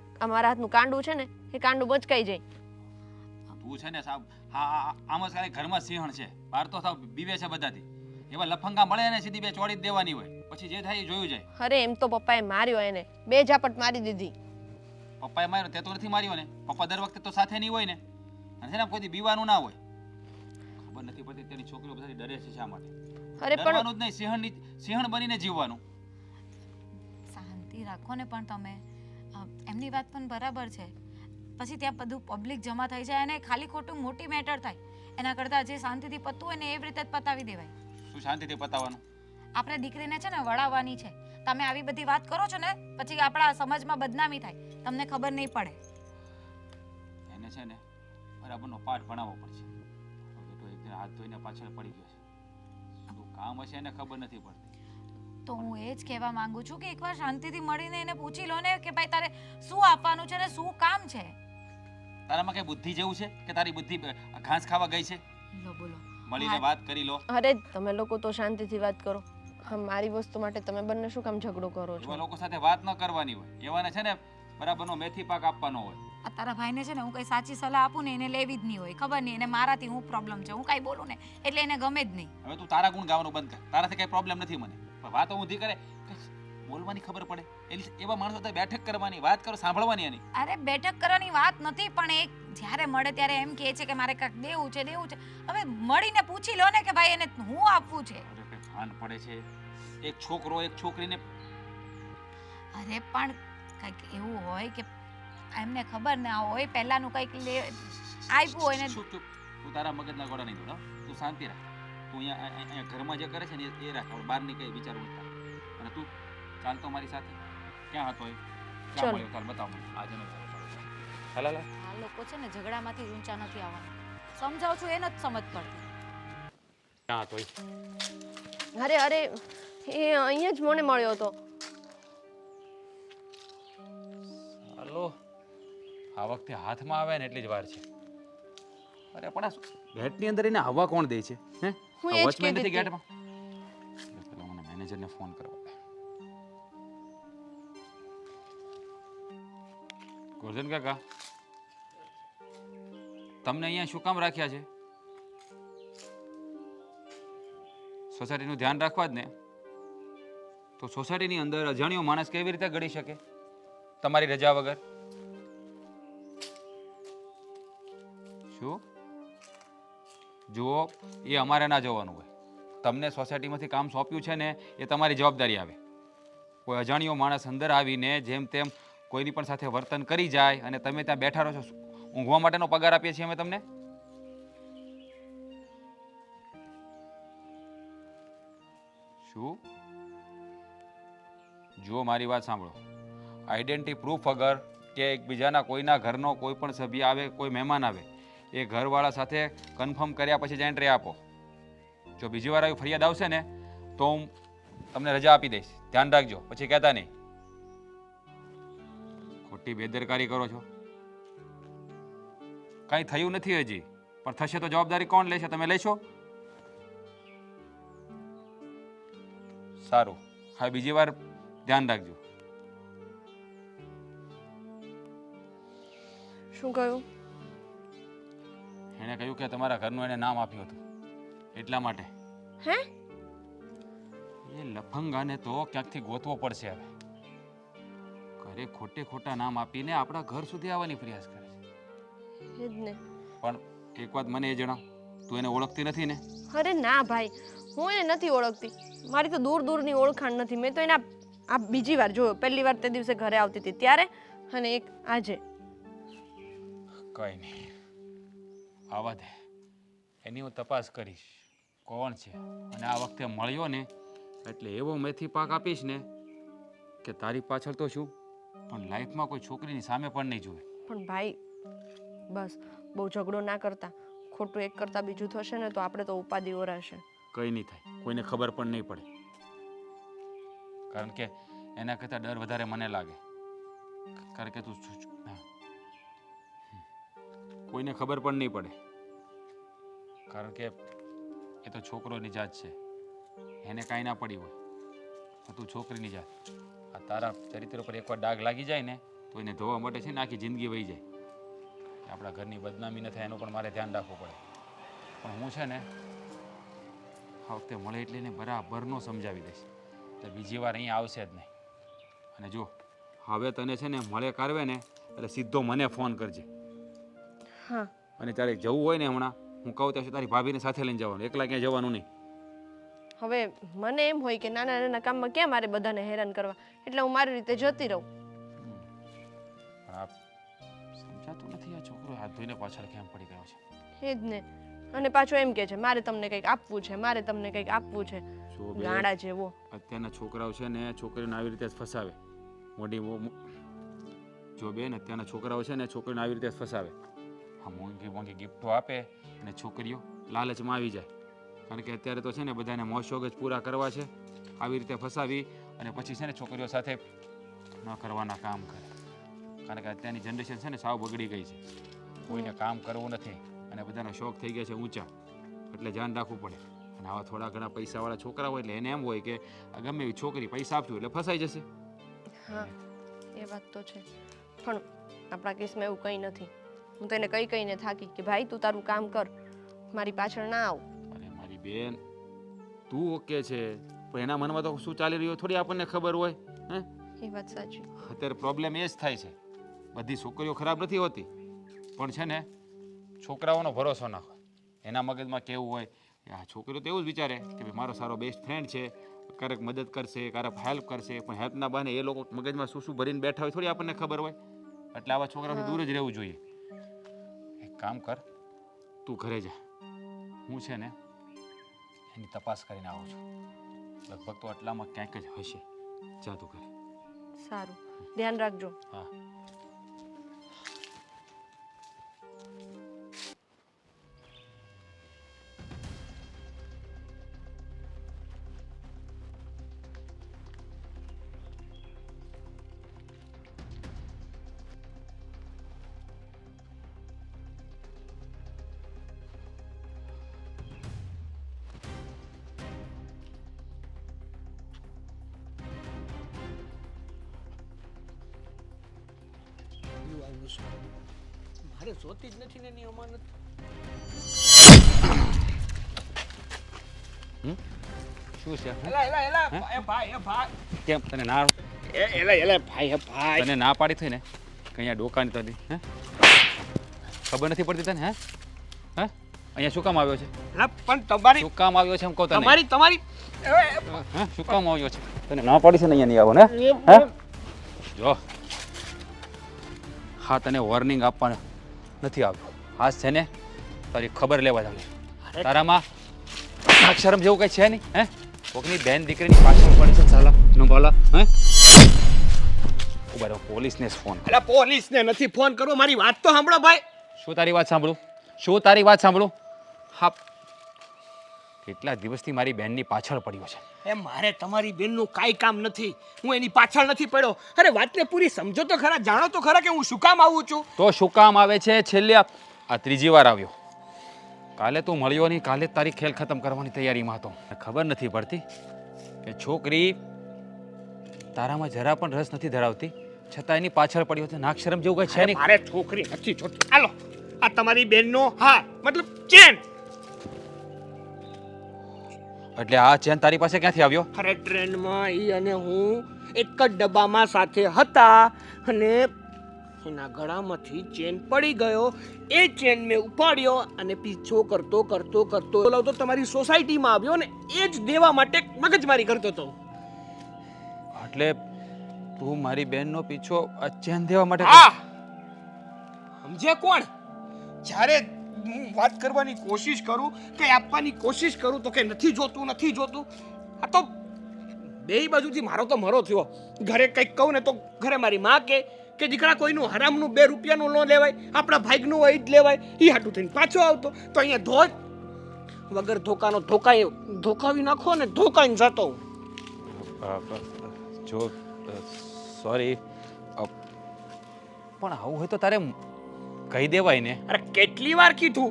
હાથનું કાંડું છે ને એ કાંડું બચકાઈ જાય. તું છે ને સાહેબ, હા આમ જ કાંઈ ઘરમાં સિંહણ છે, બહાર તો સાવ બીવે છે બધાથી. એવા લફંગા મળે ને સીધી બે ચોડી જ દેવાની હોય, પછી જે થાય એ જોયું જાય. અરે એમ તો પપ્પાએ માર્યો એને, 2 ઝાપટ મારી દીધી. પપ્પાએ માર્યો તે તો નથી માર્યો ને. પપ્પા દર વખતે તો સાથે નહીં હોય ને, અને છે ને કોઈ બીવાનું ના હોય. ખબર નથી પડતી તેની છોકરીઓ બધાથી ડરે છે શા માટે? અરે પણ ડરવાનું જ નહીં, સિંહણ બનીને જીવવાનું. શાંતિ રાખો ને. પણ તમે એમની વાત પણ બરાબર છે. પછી ત્યાં બધું પબ્લિક જમા થઈ જાય અને ખાલી ખોટું મોટી મેટર થાય. એના કરતાં જે શાંતિથી પતવું હોય ને એવી રીતે જ પતાવી દેવાય. શું શાંતિથી પતાવવાનું? આપણે દીકરીને છે ને વળાવવાની છે. તમે આવી બધી વાત કરો છો ને પછી આપણા સમાજમાં બદનામી થાય, તમને ખબર નહીં પડે. એને છે ને બરાબરનો પાઠ ભણાવવો પડશે. બેટો એક દિન હાથ ધોઈને પાછળ પડી ગયો છે, શું કામ હશે એને ખબર નથી પડતી. તો હું એ જ કહેવા માંગુ છું કે એકવાર શાંતિથી મળીને એને પૂછી લો ને કે ભાઈ તારે શું આપવાનું છે ને શું કામ છે. તારામાં કઈ બુદ્ધિ જેવું છે કે તારી બુદ્ધિ ઘાસ ખાવા ગઈ છે? લો બોલો. મળીને વાત કરી લો. અરે તમે લોકો તો શાંતિથી વાત કરો. હા, મારી વસ્તુ માટે તમે બંને શું કામ ઝઘડો કરો છો? એવા લોકો સાથે વાત ન કરવાની હોય, એવાને છે ને બરાબરનો મેથી પાક આપવાનો હોય. આ તારા ભાઈને છે ને હું કઈ સાચી સલાહ આપું ને એને લેવી જ નહીં હોય. ખબર નહીં એને મારાથી હું પ્રોબ્લેમ છે, હું કાંઈ બોલું ને એટલે એને ગમે જ નહીં. હવે તું તારા ગુણ ગાવાનું બંધ કર. તારાથી કઈ પ્રોબ્લેમ નથી મને, પણ વાતો ઊંધી કરે બોલવાની ખબર પડે. એટલે એવા માણસો સાથે બેઠક કરવાની, વાત કરો, સાંભળવાની એની. અરે બેઠક કરવાની વાત નથી, પણ એક જ્યારે મળે ત્યારે એમ કહે છે કે મારે કાંઈક દેવું છે. હવે મળીને પૂછી લો ને કે ભાઈ એને હું આપવું છે. અરે કઈ ભાન પડે છે? એક છોકરો એક છોકરીને. અરે પણ કંઈક એવું હોય કે એમને ખબર ના હોય પહેલાનું કંઈક આપ્યું હોય ને. ચૂપ ચૂપ, તું તારા મગજના ગોળા નહીં દોડાવ. તું શાંતિ રાખ. તું અહીંયા ઘરમાં જે કરે છે ને એ રાખ. બહાર ની કઈ વિચારવું નથી. અને તું ચાલતો મારી સાથે ક્યાં હતો એ? ક્યાં મળ્યો? ચાલ બતાવ મને. આજે નો ચાલો. હાલ. આ લોકો છે ને ઝઘડામાંથી ઊંચા નથી આવવાના. સમજાવું છું એને જ સમજ પડતી. ક્યાં હતો એ? અરે એ અહીંયા જ મને મળ્યો હતો. હાલો, આ વખતે હાથમાં આવે ને એટલી જ વાર છે. અરે પણ આ ગેટની અંદર એને હવા કોણ દે છે? હે, હું એ જ વોચમેન નથી કહેતી ગેટમાં? પેલા મને મેનેજરને ફોન કરવા દે. ગોરધન કાકા, તમને અહીંયા શું કામ રાખ્યા છે? સોસાયટીનું ધ્યાન રાખવા જ ને. તો સોસાયટીની અંદર અજાણ્યો માણસ કેવી રીતે ગળી શકે તમારી રજા વગર? શું? જુઓ, એ અમારે ના જવાનું હોય. તમને સોસાયટીમાંથી કામ સોંપ્યું છે ને એ તમારી જવાબદારી આવે. કોઈ અજાણ્યો માણસ અંદર આવીને જેમ તેમ કોઈની પણ સાથે વર્તન કરી જાય અને તમે ત્યાં બેઠા રહો છો. ઊંઘવા માટેનો પગાર આપીએ છીએ અમે તમને. શું? જુઓ, મારી વાત સાંભળો. આઈડેન્ટિટી પ્રૂફ વગર કે એકબીજાના કોઈના ઘરનો કોઈ પણ સભ્ય આવે, કોઈ મહેમાન આવે, એ ઘરવાળા સાથે કન્ફર્મ કર્યા પછી જ એન્ટ્રી આપો. જો બીજી વાર આવી ફરિયાદ આવશે ને તો હું તમને રજા આપી દઈશ. ધ્યાન રાખજો, પછી કહેતા નહીં. ખોટી બેદરકારી કરો છો. કાંઈ થયું નથી હજી, પણ થશે તો જવાબદારી કોણ લેશે? તમે લેશો? સારું, હવે બીજી વાર ધ્યાન રાખજો. શું કહ્યું? એણે કહ્યું કે તમારા ઘરનું એને નામ આપ્યું હતું એટલા માટે. હે? એ લફંગાને તો ક્યાંકથી ગોતવો પડશે હવે. ઘરે ખોટે ખોટા નામ આપીને આપણા ઘર સુધી આવવાની પ્રયાસ કરે છે. એ જ ને. પણ એક વાત મને એ જણાવ, તું એને ઓળખતી નથી ને? અરે ના ભાઈ, હું એને નથી ઓળખતી. મારી તો દૂર દૂરની ઓળખાણ નથી. મેં તો એને આ બીજી વાર જોયો. પહેલી વાર તે દિવસે ઘરે આવતી હતી ત્યારે, અને એક આજે. કંઈ નહીં, આવા દે. એની હું તપાસ કરીશ કોણ છે, અને આ વખતે મળ્યો ને એટલે એવો મેથી પાક આપીશ ને કે તારી પાછળ તો શું પણ લાઈફમાં કોઈ છોકરીની સામે પણ નહીં જુએ. પણ ભાઈ બસ બહુ ઝઘડો ના કરતા. ખોટું એક કરતા બીજું થશે ને તો આપણે તો ઉપાધિ ઓરાશે. કંઈ નહીં થાય, કોઈને ખબર પણ નહીં પડે. કારણ કે એના કરતાં ડર વધારે મને લાગે. કારણ કે તું કોઈને ખબર પણ નહીં પડે. કારણ કે એ તો છોકરોની જાત છે, એને કાંઈ ના પડી હોય. તું છોકરીની જાત. આ તારા ચરિત્ર પર એકવાર ડાઘ લાગી જાય ને તો એને ધોવા માટે છે ને આખી જિંદગી વહી જાય. આપણા ઘરની બદનામી ન થાય એનું પણ મારે ધ્યાન રાખવું પડે. પણ હું છે ને આ વખતે મળે એટલે એને બરાબરનો સમજાવી દઈશ. તો બીજી વાર અહીંયા આવશે જ નહીં. અને જો હવે તને છે ને મળે કારવે ને એટલે સીધો મને ફોન કરજે. હા. અને તારે જવું હોય ને હમણાં હું કહું ત્યાં તારી ભાભીને સાથે લઈને જવાનું, એકલા ક્યાંય જવાનું નહીં. હવે મને એમ હોય કે નાના નાના કામમાં ક્યાં મારે બધાને હેરાન કરવા, એટલે હું મારી રીતે જતી રહું. પણ આ સમજાતું નથી. આ છોકરો હાથ ધોઈને પાછળ કેમ પડી ગયો છે? એ જ ને. અને પાછો એમ કે છે મારે તમને કંઈક આપવું છે, મારે તમને કંઈક આપવું છે. જો બે ગાંડા જેવો. અત્યારના છોકરાઓ છે ને છોકરીઓને આવી રીતે જ ફસાવે. જો બેન, અત્યારના છોકરાઓ છે ને છોકરીઓને આવી રીતે જ ફસાવે. હા, મોંઘી મોંઘી ગિફ્ટો આપે અને છોકરીઓ લાલચમાં આવી જાય. કારણ કે અત્યારે તો છે ને બધાને મોજશોખ જ પૂરા કરવા છે. આવી રીતે ફસાવી અને પછી છે ને છોકરીઓ સાથે ન કરવાના કામ કરે. કારણ કે અત્યારની જનરેશન છે ને સાવ બગડી ગઈ છે. કોઈને કામ કરવું નથી અને બધાનો શોખ થઈ ગયા છે ઊંચા. એટલે ધ્યાન રાખવું પડે. અને આવા થોડા ઘણા પૈસાવાળા છોકરા હોય એટલે એને એમ હોય કે આ ગમે એવી છોકરી પૈસા આપશું એટલે ફસાઈ જશે. હા, એ વાત તો છે. પણ આપણા કેસમાં એવું કંઈ નથી. હું તો એને કહીને થાકી કે ભાઈ તું તારું કામ કર, મારી પાછળ ના આવ. અરે મારી બેન, તું ઓકે છે પણ એના મનમાં તો શું ચાલી રહ્યું થોડી આપણને ખબર હોય. હે, એ વાત સાચી. અત્યારે પ્રોબ્લેમ એ જ થાય છે. બધી છોકરીઓ ખરાબ નથી હોતી, પણ છે ને છોકરાઓનો ભરોસો ના હોય. એના મગજમાં કેવું હોય કે આ છોકરીઓ તો એવું જ વિચારે કે ભાઈ મારો સારો બેસ્ટ ફ્રેન્ડ છે, ક્યારેક મદદ કરશે, ક્યારેક હેલ્પ કરશે. પણ હેલ્પના બહાને એ લોકો મગજમાં શું શું ભરીને બેઠા હોય થોડી આપણને ખબર હોય. એટલે આવા છોકરાઓથી દૂર જ રહેવું જોઈએ. એક કામ કર, તું ઘરે જા. હું છે ને એની તપાસ કરીને આવું છું. લગભગ તો આટલામાં ક્યાંક જ હશે. જા તું ઘરે. સારું, ધ્યાન રાખજો. હા. મારે જોતી જ નથી ને એની અમાનત. શું છે? એલા એલા એલા એ ભાઈ એ ભાઈ કેમ તને ના એલા એલા ભાઈ એ ભાઈ તને ના પાડી થઈ ને કે અહીંયા ડોકાની તને હે ખબર નથી પડતી તને? હે હે અહીંયા શું કામ આવ્યો છે? અલા, પણ તમારી શું કામ આવ્યો છે એમ કહો તને? તમારી હે શું કામ આવ્યો છે? તને ના પાડી છે ને અહીંયા નહીં આવો ને? હે જો હા તને વોર્નિંગ આપવાનું નથી આવ્યો. હા છે ને તારી ખબર લેવા જાવ. તારામાં અક્ષરમ જેવું કઈ છે નહીં. હે કોકની બેન દીકરીની પાછળ પડી છે ચાલા નો બોલા. હે ઉભા રહો પોલીસને ફોન. અલા, પોલીસને નથી ફોન કરવો, મારી વાત તો સાંભળો ભાઈ. શું તારી વાત સાંભળું? શું તારી વાત સાંભળું? હા કેટલા દિવસથી મારી બેનની પાછળ પડ્યો છે. એ મારે તમારી બેનનું કાંઈ કામ નથી, હું એની પાછળ નથી પડ્યો. અરે વાતને પૂરી સમજો તો ખરા, જાણો તો ખરા કે હું શું કામ આવું છું. તો શું કામ આવે છે? છેલ્લે આ ત્રીજી વાર આવ્યો. કાલે તું મળ્યો નહીં, કાલે તારી ખેલ ખતમ કરવાની તૈયારીમાં હતો. ખબર નથી પડતી કે છોકરી તારામાં જરા પણ રસ નથી ધરાવતી, છતાં એની પાછળ પડ્યો છે. નાક્ષરમ જેવું કઈ છે અરે નહીં. મારે છોકરી નથી જોતી. હાલો, આ તમારી બેનનો હાર, મતલબ ચેન. એટલે આ ચેન તારી પાસે ક્યાંથી આવ્યો? અરે ટ્રેનમાં ઈ અને હું એક જ ડબ્બામાં સાથે હતા અને એના ગળામાંથી ચેન પડી ગયો. એ ચેન મેં ઉપાડ્યો અને પીછો કરતો કરતો કરતો લાવતો તમારી સોસાયટીમાં આવ્યો ને એ જ દેવા માટે મગજમારી કરતો હતો. એટલે તું મારી બેનનો પીછો આ ચેન દેવા માટે? હા, સમજે કોણ? જ્યારે હું વાત કરવાની કોશિશ કરું કે આપવાની કોશિશ કરું તો કે નથી જોતું નથી જોતું. આ તો બેય બાજુથી મારો તો મરો થયો. ઘરે કંઈક કહું ને તો ઘરે મારી માં કે દીકરા કોઈનું હરામનું 2 રૂપિયાનું ન લેવાય, આપણા ભાઈનું હોય જ લેવાય. એ હાટું થઈને પાછો આવતો તો અહીંયા ધોજ વગર ધોકાનો ધોકાવી નાખો ને ધોકાઈને જતો. જો સોરી પણ આવું હોય તો તારે કહી દેવાય ને. અરે કેટલી વાર કીધું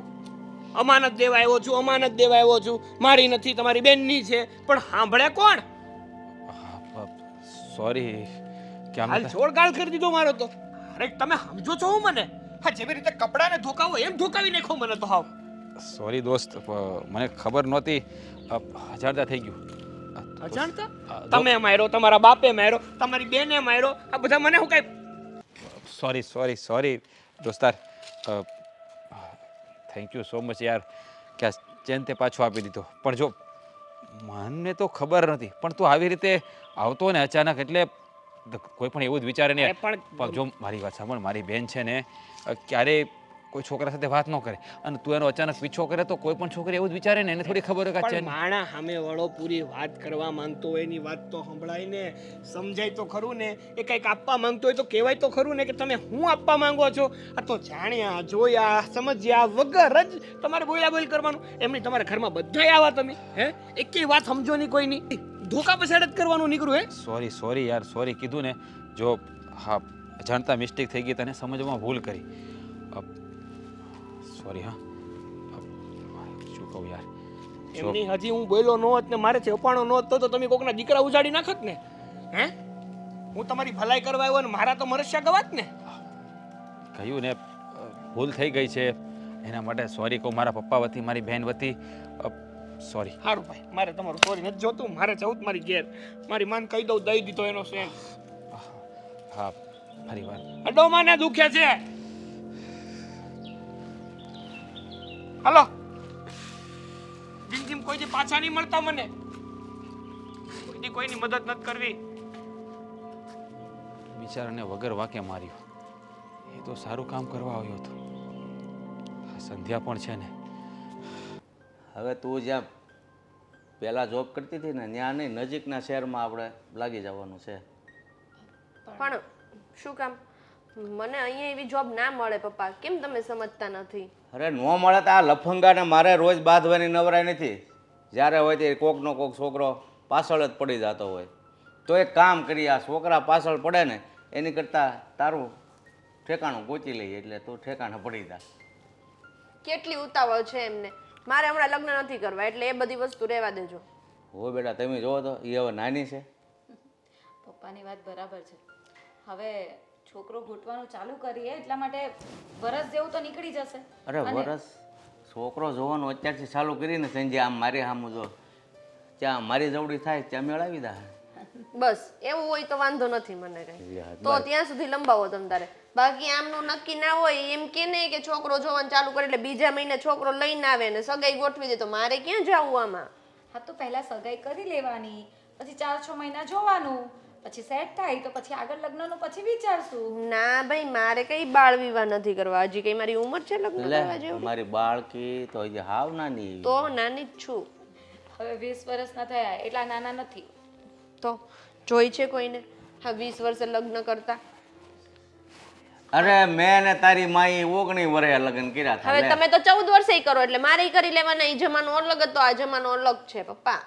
અમાનત દેવા આવ્યો છું, અમાનત દેવા આવ્યો છું, મારી નથી તમારી બેનની છે, પણ સાંભળે કોણ? સોરી કે હાલ છોડ ગાળ કરી દીધો મારો તો. અરે તમે સમજો છો હું મને? હા, જેવી રીતે કપડાને ધોકાવો એમ ધોકાવી નાખો મને તો. હાવ સોરી દોસ્ત, મને ખબર નહોતી. હજારદા થઈ ગયું. અજાણતા તમે માર્યો, તમારા બાપે માર્યો, તમારી બેને માર્યો, આ બધા મને હું કઈ. સોરી સોરી સોરી દોસ્તાર. થેન્ક યુ સો મચ યાર કે આ ચેન તે પાછો આપી દીધો. પણ જો મને તો ખબર નથી, પણ તું આવી રીતે આવતો ને અચાનક એટલે કોઈ પણ એવું જ વિચારે ને. પણ જો મારી વાત સાંભળ, મારી બેન છે ને ક્યારેય કોઈ છોકરા સાથે વાત ન કરે અને તું એનો અચાનક પીછો કરે તો કોઈ પણ છોકરી એવું જ વિચારે ને. એને થોડી ખબર હોય કે પણ માણા સામે વાળો પૂરી વાત કરવા માંગતો હોય એની વાત તો સંભળાય ને, સમજાય તો ખરું ને. એ કંઈક આપવા માંગતો હોય તો કહેવાય તો ખરું ને કે તમે શું આપવા માંગો છો. આ તો જાણ્યા જોયા સમજ્યા વગર જ તમારે બોલ્યા બોલ કરવાનું. એમની તમારા ઘરમાં બધાય આવા તમે હે એકેય વાત સમજો નહીં કોઈની. ધોકા પછાડ જ કરવાનું નીકળું. હે સોરી સોરી યાર, સોરી કીધું ને. જો હા જાણતા મિસ્ટેક થઈ ગઈ, તને સમજવામાં ભૂલ કરી. સોરી. હા શું કહું યાર, એમની હજી હું બોલ્યો ન હોત ને મારે ચેપાણો ન હોત તો તમે કોકના દીકરા ઉજાડી નાખત ને. હે હું તમારી ભલાઈ કરવા આવ્યો ને મારા તો મરસ્યા ગવાત ને. કહ્યું ને ભૂલ થઈ ગઈ છે એના માટે સોરી કહું મારા પપ્પા વતી, મારી બહેન વતી. સોરી. સારું ભાઈ, મારે તમારું સોરી નથી જોતું. મારે જવું મારી ઘેર, મારી માન કહી દઉં દઈ દીધો એનો સેન. હા ફરી વાર અડો માને દુખે છે. હાલો, જિંદગીમાં કોઈથી પાછા નહીં મળતા મને. કોઈની મદદ નથી કરવી. બિચારાને વગર વાકે માર્યો. એ તો સારું કામ કરવા આવ્યો હતો. સંધ્યા પણ છે ને. હવે તું જ્યાં પહેલાં જોબ કરતી હતી ને ત્યાં નહીં, નજીકના શહેરમાં આપણે લાગી જવાનું છે. પણ શું કામ મને અહીંયા એવી જોબ ના મળે પપ્પા? કેમ તમે સમજતા નથી? અરે ન મળે તો આ લફંગાને મારે રોજ બાંધવાની નવરાય નથી. જ્યારે હોય તે કોકનો કોક છોકરો પાછળ જ પડી જતો હોય. તો એક કામ કરી, આ છોકરા પાછળ પડે ને એની કરતાં તારું ઠેકાણું ગોચી લઈએ એટલે તું ઠેકાણે પડી જા. કેટલી ઉતાવળ છે એમને. મારે હમણાં લગ્ન નથી કરવા એટલે એ બધી વસ્તુ રહેવા દેજો. હો બેટા, તમે જોવો તો એ હવે નાની છે. પપ્પાની વાત બરાબર છે. હવે છોકરો ગોતવાનું ચાલુ કરીએ એટલા માટે વરસ જેવું તો નીકળી જશે. અરે વરસ છોકરો જોવાનું અત્યારથી ચાલુ કરીને સંજય આમ મારી સામું જો ત્યાં મારી જવડી થાય ત્યાં મેળાવી દા. બસ એવું હોય તો વાંધો નથી મને કઈ તો ત્યાં સુધી લંબાવો તમ તારે બાકી આમનું નક્કી ના હોય એમ કે નહીં કે છોકરો જોવાનું ચાલુ કરે એટલે બીજા મહિને છોકરો લઈને આવે ને સગાઈ ગોઠવી દે તો મારે ક્યાં જવું આમાં હા તો પહેલા સગાઈ કરી લેવાની, પછી 4-6 મહિના જોવાનું, પછી સેટ થાય તો પછી આગળ લગ્નનું પછી વિચારશું. ના ભાઈ મારે કઈ બાળ વિવાહ નથી કરવા હજી કઈ મારી ઉંમર છે લગ્ન કરવા એટલે જેવું અમારી બાળકી તો હજી હાવ નાની એવી. તો નાની જ છું હવે 20 વર્ષના થયા એટલા નાના નથી. તો જોઈ છે કોઈને હા 20 વર્ષે લગ્ન કરતા અરે મેં ને તારી માઈ 19 વર્ષે લગ્ન કર્યા હતા હવે લે. તમે તો 14 વર્ષે કરો એટલે મારે કરી લેવાના એ જમાનો અલગ હતો આ જમાનો અલગ છે પપ્પા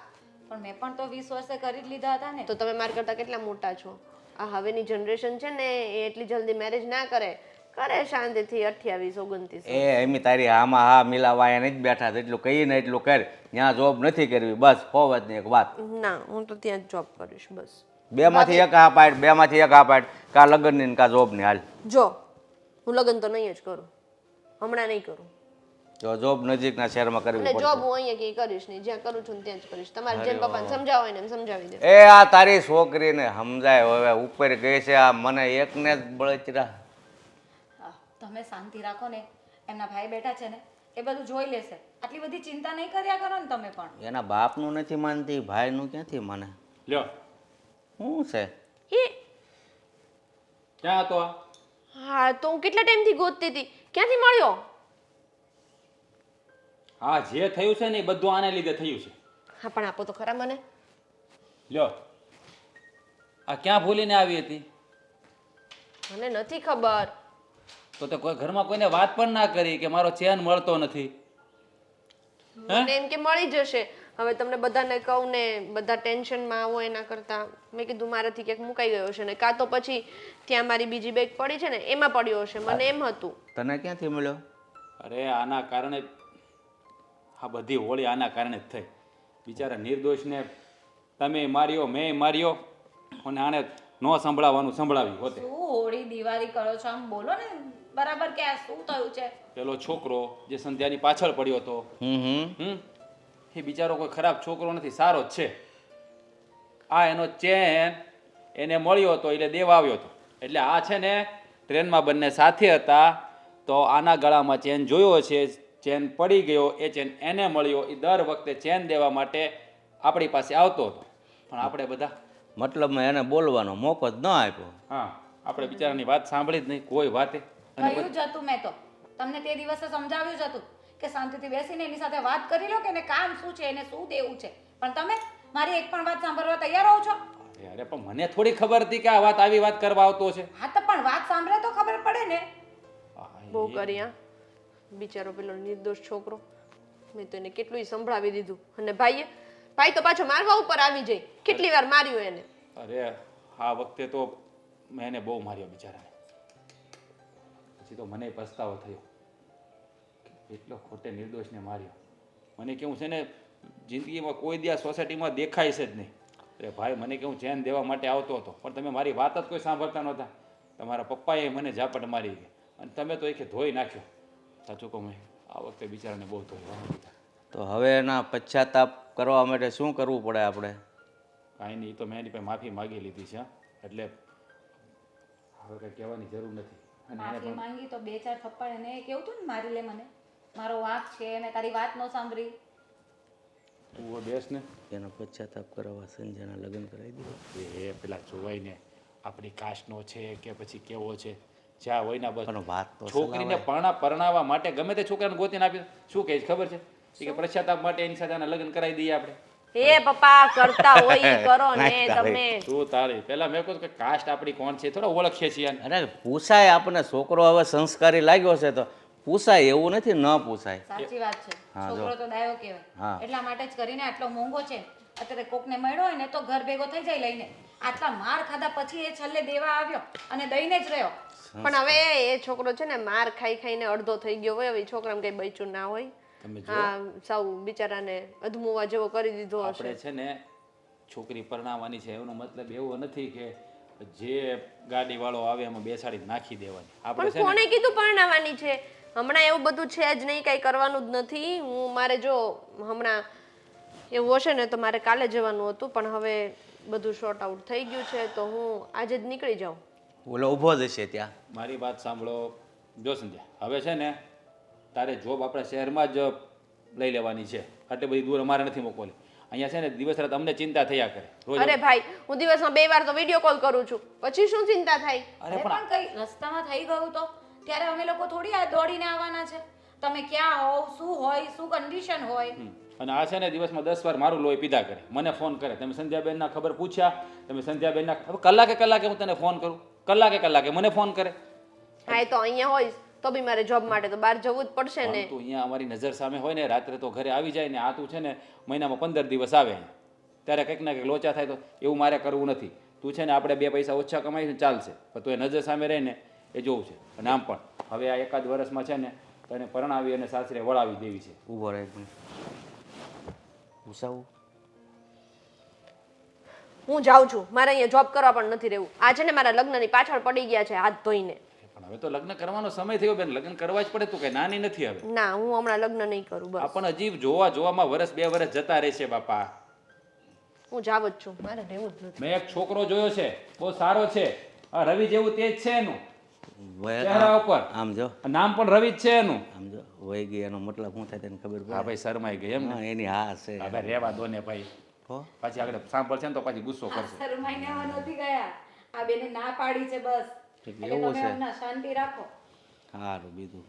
પણ મેં પણ તો 20 વર્ષે કરી જ લીધા હતા ને. તો તમે મારા કરતા કેટલા મોટા છો આ હવેની જનરેશન છે ને એ એટલી જલ્દી મેરેજ ના કરે કરે શાંતિથી 28 29 એ એમી તારી આમાં હા મિલાવા એને જ બેઠા છે એટલું કહીને એટલું કર ત્યાં જોબ નથી કરવી બસ હોવત ની એક વાત ના હું તો ત્યાં જ જોબ કરીશ બસ બેમાંથી એક હા પાડ બેમાંથી એક હા પાડ કા લગ્નની ને કા જોબની હાલ જો હું લગ્ન તો નહીં જ કરું હમણાં નહીં કરું જો જોબ નજીકના શહેરમાં કરવી અને પડશે જોબ હું અહીંયા ક્યાંય કરીશ નહીં જ્યાં કરું છું ને ત્યાં જ કરીશ તમારે જેમ પપ્પાને સમજાવો હોય ને એમ સમજાવી દે એ આ તારી છોકરીને સમજાય હવે ઉપર ગઈ છે આ મને એકને જ બળતરા હા, તમે શાંતિ રાખો ને, એમના ભાઈ બેઠા છે ને એ બધું જોઈ લેશે. આટલી બધી ચિંતા નહીં કર્યા કરો ને તમે પણ. એના બાપનું નથી માનતી ભાઈનું ક્યાંથી માને લ્યો શું છે એ ક્યાં હતો આ હા તો હું કેટલા ટાઈમથી ગોતતી હતી ક્યાંથી મળ્યો હા જે થયું છે ને એ બધું આને લીધે થયું છે હા પણ આપો તો ખરા મને લ્યો આ ક્યાં ભૂલીને આવી હતી મને નથી ખબર તો કોઈ ઘરમાં કોઈને વાત પણ ના કરી કે મારો ચેન મળતો નથી મને એમ કે મળી જશે હવે તમને બધાને કહું ને બધા ટેન્શનમાં આવો એના કરતા મેં કીધું મારાથી ક્યાંક મુકાઈ ગયો છે ને કાં તો પછી ત્યાં મારી બીજી બેગ પડી છે ને એમાં પડ્યો હશે મને એમ હતું તને ક્યાંથી મળ્યો અરે આના કારણે આ બધી હોળી આના કારણે જ થઈ બિચારા નિર્દોષને તમે માર્યો મેં માર્યો અને આને ન સંભળાવવાનું સંભળાવ્યું હોતે શું હોળી દિવાળી કરો છો આમ બોલો ને બરાબર કે આ શું થયું છે. પેલો છોકરો જે સંધ્યાની પાછળ પડ્યો હતો એ બિચારો કોઈ ખરાબ છોકરો નથી સારો જ છે આ એનો ચેન એને મળ્યો હતો એટલે દેવા આવ્યો હતો એટલે આ છે ને ટ્રેનમાં બંને સાથે હતા તો આના ગળામાં ચેન જોયો છે ચેન પડી ગયો એ ચેન એને મળ્યો એ દર વખતે ચેન દેવા માટે આપણી પાસે આવતો હતો પણ આપણે બધા મતલબમાં એને બોલવાનો મોકો જ ન આપ્યો હા આપણે બિચારાની વાત સાંભળી જ નહીં કોઈ વાતે અને કહ્યું જ હતું મેં તો તમને તે દિવસે સમજાવ્યું જ હતું કે શાંતિથી બેસીને એની સાથે વાત કરી લો કે એને કામ શું છે એને શું દેવું છે પણ તમે મારી એક પણ વાત સાંભળવા તૈયાર હો છો. અરે પણ મને થોડી ખબર હતી કે આ વાત આવી વાત કરવા આવતો છે હા તો પણ વાત સાંભળે તો ખબર પડે ને. બહુ કર્યા બિચારો પેલો નિર્દોષ છોકરો મેં તો એને કેટલું સંભળાવી દીધું અને ભાઈ તો પાછો મારવા ઉપર આવી જાય કેટલી વાર માર્યો એને અરે આ વખતે તો મેં એને બહુ માર્યો બિચારાને પછી તો મને પસ્તાવો થયો એટલો ખોટે નિર્દોષને માર્યો મને કેવું છે ને જિંદગીમાં કોઈ દી આ સોસાયટીમાં દેખાય છે જ નહીં અરે ભાઈ મને કેવું ચેન દેવા માટે આવતો હતો પણ તમે મારી વાત જ કોઈ સાંભળતા નહોતા તમારા પપ્પાએ મને ઝાપટ મારી ગઈ અને તમે તો એકે ધોઈ નાખ્યો સાચું કહું મેં આ વખતે બિચારાને બહુ ધોઈ તો હવે એના પશ્ચાતાપ કરવા માટે શું કરવું પડે આપણે કાંઈ નહીં તો મેં એની પાસે માફી માગી લીધી છે એટલે હવે કંઈ કહેવાની જરૂર નથી અને એને માફી પણ માંગી તો 2-4 થપ્પડ એને કેવું તું ને મારી લે મને મારો વાંક છે અને તારી વાત ન સાંભળી. તું બેસ ને એનો પશ્ચાતાપ કરવા સંજયના લગ્ન કરાવી દીધો એ પેલા જોવાઈને આપણી કાસ્ટનો છે કે પછી કેવો છે જ્યાં હોય ને બસ પણ વાત તો છોકરીને પરણાવવા માટે ગમે તે છોકરાને ગોતીને આપી શું કહે છે ખબર છે કે પશ્ચાતાપ માટે એની સાથે આના લગ્ન કરાવી દઈએ આપણે એ પપ્પા કરતા હોય ઈ કરો ને તમે શું તાળી પેલા મેં કહ્યું કે કાસ્ટ આપણી કોણ છે થોડા ઓળખીએ છીએ આને. અરે પૂછાય આપણને છોકરો હવે સંસ્કારી લાગ્યો છે તો પૂછાય એવું નથી ન પૂછાય સાચી વાત છે હા, છોકરો તો ડાયો હા. કહેવાય એટલા માટે જ કરીને આટલો મોંઘો છે અત્યારે કોકને મળ્યો હોય ને તો ઘર ભેગો થઈ જાય લઈને આટલા માર ખાધા પછી એ છેલ્લે દેવા આવ્યો અને દઈને જ રહ્યો. પણ હવે એ છોકરો છે ને માર ખાઈ ખાઈને અડધો થઈ ગયો હોય હવે ઈ છોકરાને કઈ બચ્યું ના હોય તમે જો હા સાવ બિચારાને અધમુવા જેવો કરી દીધો હશે આપણે છે ને છોકરી પરણાવવાની છે એનો મતલબ એવો નથી કે જે ગાડી વાળો આવે એમાં બેસાડી નાખી દેવાની આપણે પણ છે ને કોણે કીધું પરણાવવાની છે હમણાં એવું બધું છે જ નહીં કઈ કરવાનું જ નથી હું મારે જો હમણાં એવું હશે ને તો મારે કાલે જવાનું હતું પણ હવે બધું શોર્ટ આઉટ થઈ ગયું છે તો હું આજે જ નીકળી જાઉં. ઓલો ઊભો જ હશે ત્યાં. મારી વાત સાંભળો. જો સંધ્યા, હવે છે ને તારે જોબ આપણા શહેરમાં જ લઈ લેવાની છે. આટલી બધી દૂર અમારે નથી મોકલવી. અહીંયા છે ને દિવસ રાત અમને ચિંતા થયા કરે રોજ. અરે ભાઈ, હું દિવસમાં 2 વાર તો વિડીયો કોલ કરું છું, પછી શું ચિંતા થાય? અરે અરે પણ પણ કઈ રસ્તામાં થઈ ગયું તો ત્યારે અમે લોકો થોડી આ દોડીને આવવાના છે. તમે ક્યાં હોવ, શું હોય, શું કન્ડિશન હોય. અને આ છે ને દિવસમાં 10 વાર મારું લોહી પીધા કરે, મને ફોન કરે. તમે સંધ્યાબેનના ખબર પૂછ્યા? તમે સંધ્યાબેનના હવે કલાકે હું તને ફોન કરું, કલાકે મને ફોન કરે. હા, એ તો અહીંયા હોય તો બી મારે જોબ માટે તો બહાર જવું જ પડશે ને. તું અહીંયા અમારી નજર સામે હોય ને, રાત્રે તો ઘરે આવી જાય ને. આ તું છે ને મહિનામાં 15 દિવસ આવે ત્યારે કંઈક ના કંઈક લોચા થાય. તો એવું મારે કરવું નથી. તું છે ને આપણે 2 પૈસા ઓછા કમાઈશું ચાલશે, પણ તું એ નજર સામે રહીને એ જોવું છે. અને આમ પણ હવે આ એકાદ વર્ષમાં છે ને તને પરણાવી અને સાસરે વળાવી દેવી છે. ઊભો રહે એક મિનિટ. પૂછાવું? હું જાઉં છું, મારે અહીંયા જોબ કરવા પણ નથી રહેવું. આ છે ને મારા લગ્નની પાછળ પડી ગયા છે હાથ ધોઈને. પણ હવે તો લગ્ન કરવાનો સમય થયો બેન, લગ્ન કરવા જ પડે. તું કઈ નાની નથી હવે. ના, હું હમણાં લગ્ન નહીં કરું. બસ પણ હજી જોવામાં વર્ષ 2 વર્ષ જતા રહેશે બાપા. હું જાવ જ છું, મારે રહેવું જ નથી. મેં એક છોકરો જોયો છે, બહુ સારો છે. આ રવિ જેવું તેજ છે એનું વય- ચહેરા ઉપર. આમ જો, નામ પણ રવિ જ છે એનું. આમ જો વહી ગઈ એનો મતલબ શું થાય તને ખબર હા પડે? ભાઈ શરમાઈ ગઈ એમ ને. હા, એની હા છે. હવે રહેવા દો ને ભાઈ, હો? પાછી આગળ સાંભળશે ને તો પાછી ગુસ્સો કરશે. શરમાઈને આવવા નથી ગયા. આ બેને ના પાડી છે બસ. એટલે એટલે એવું તમે છે. હમણાં શાંતિ રાખો. સારું, બીજું શું?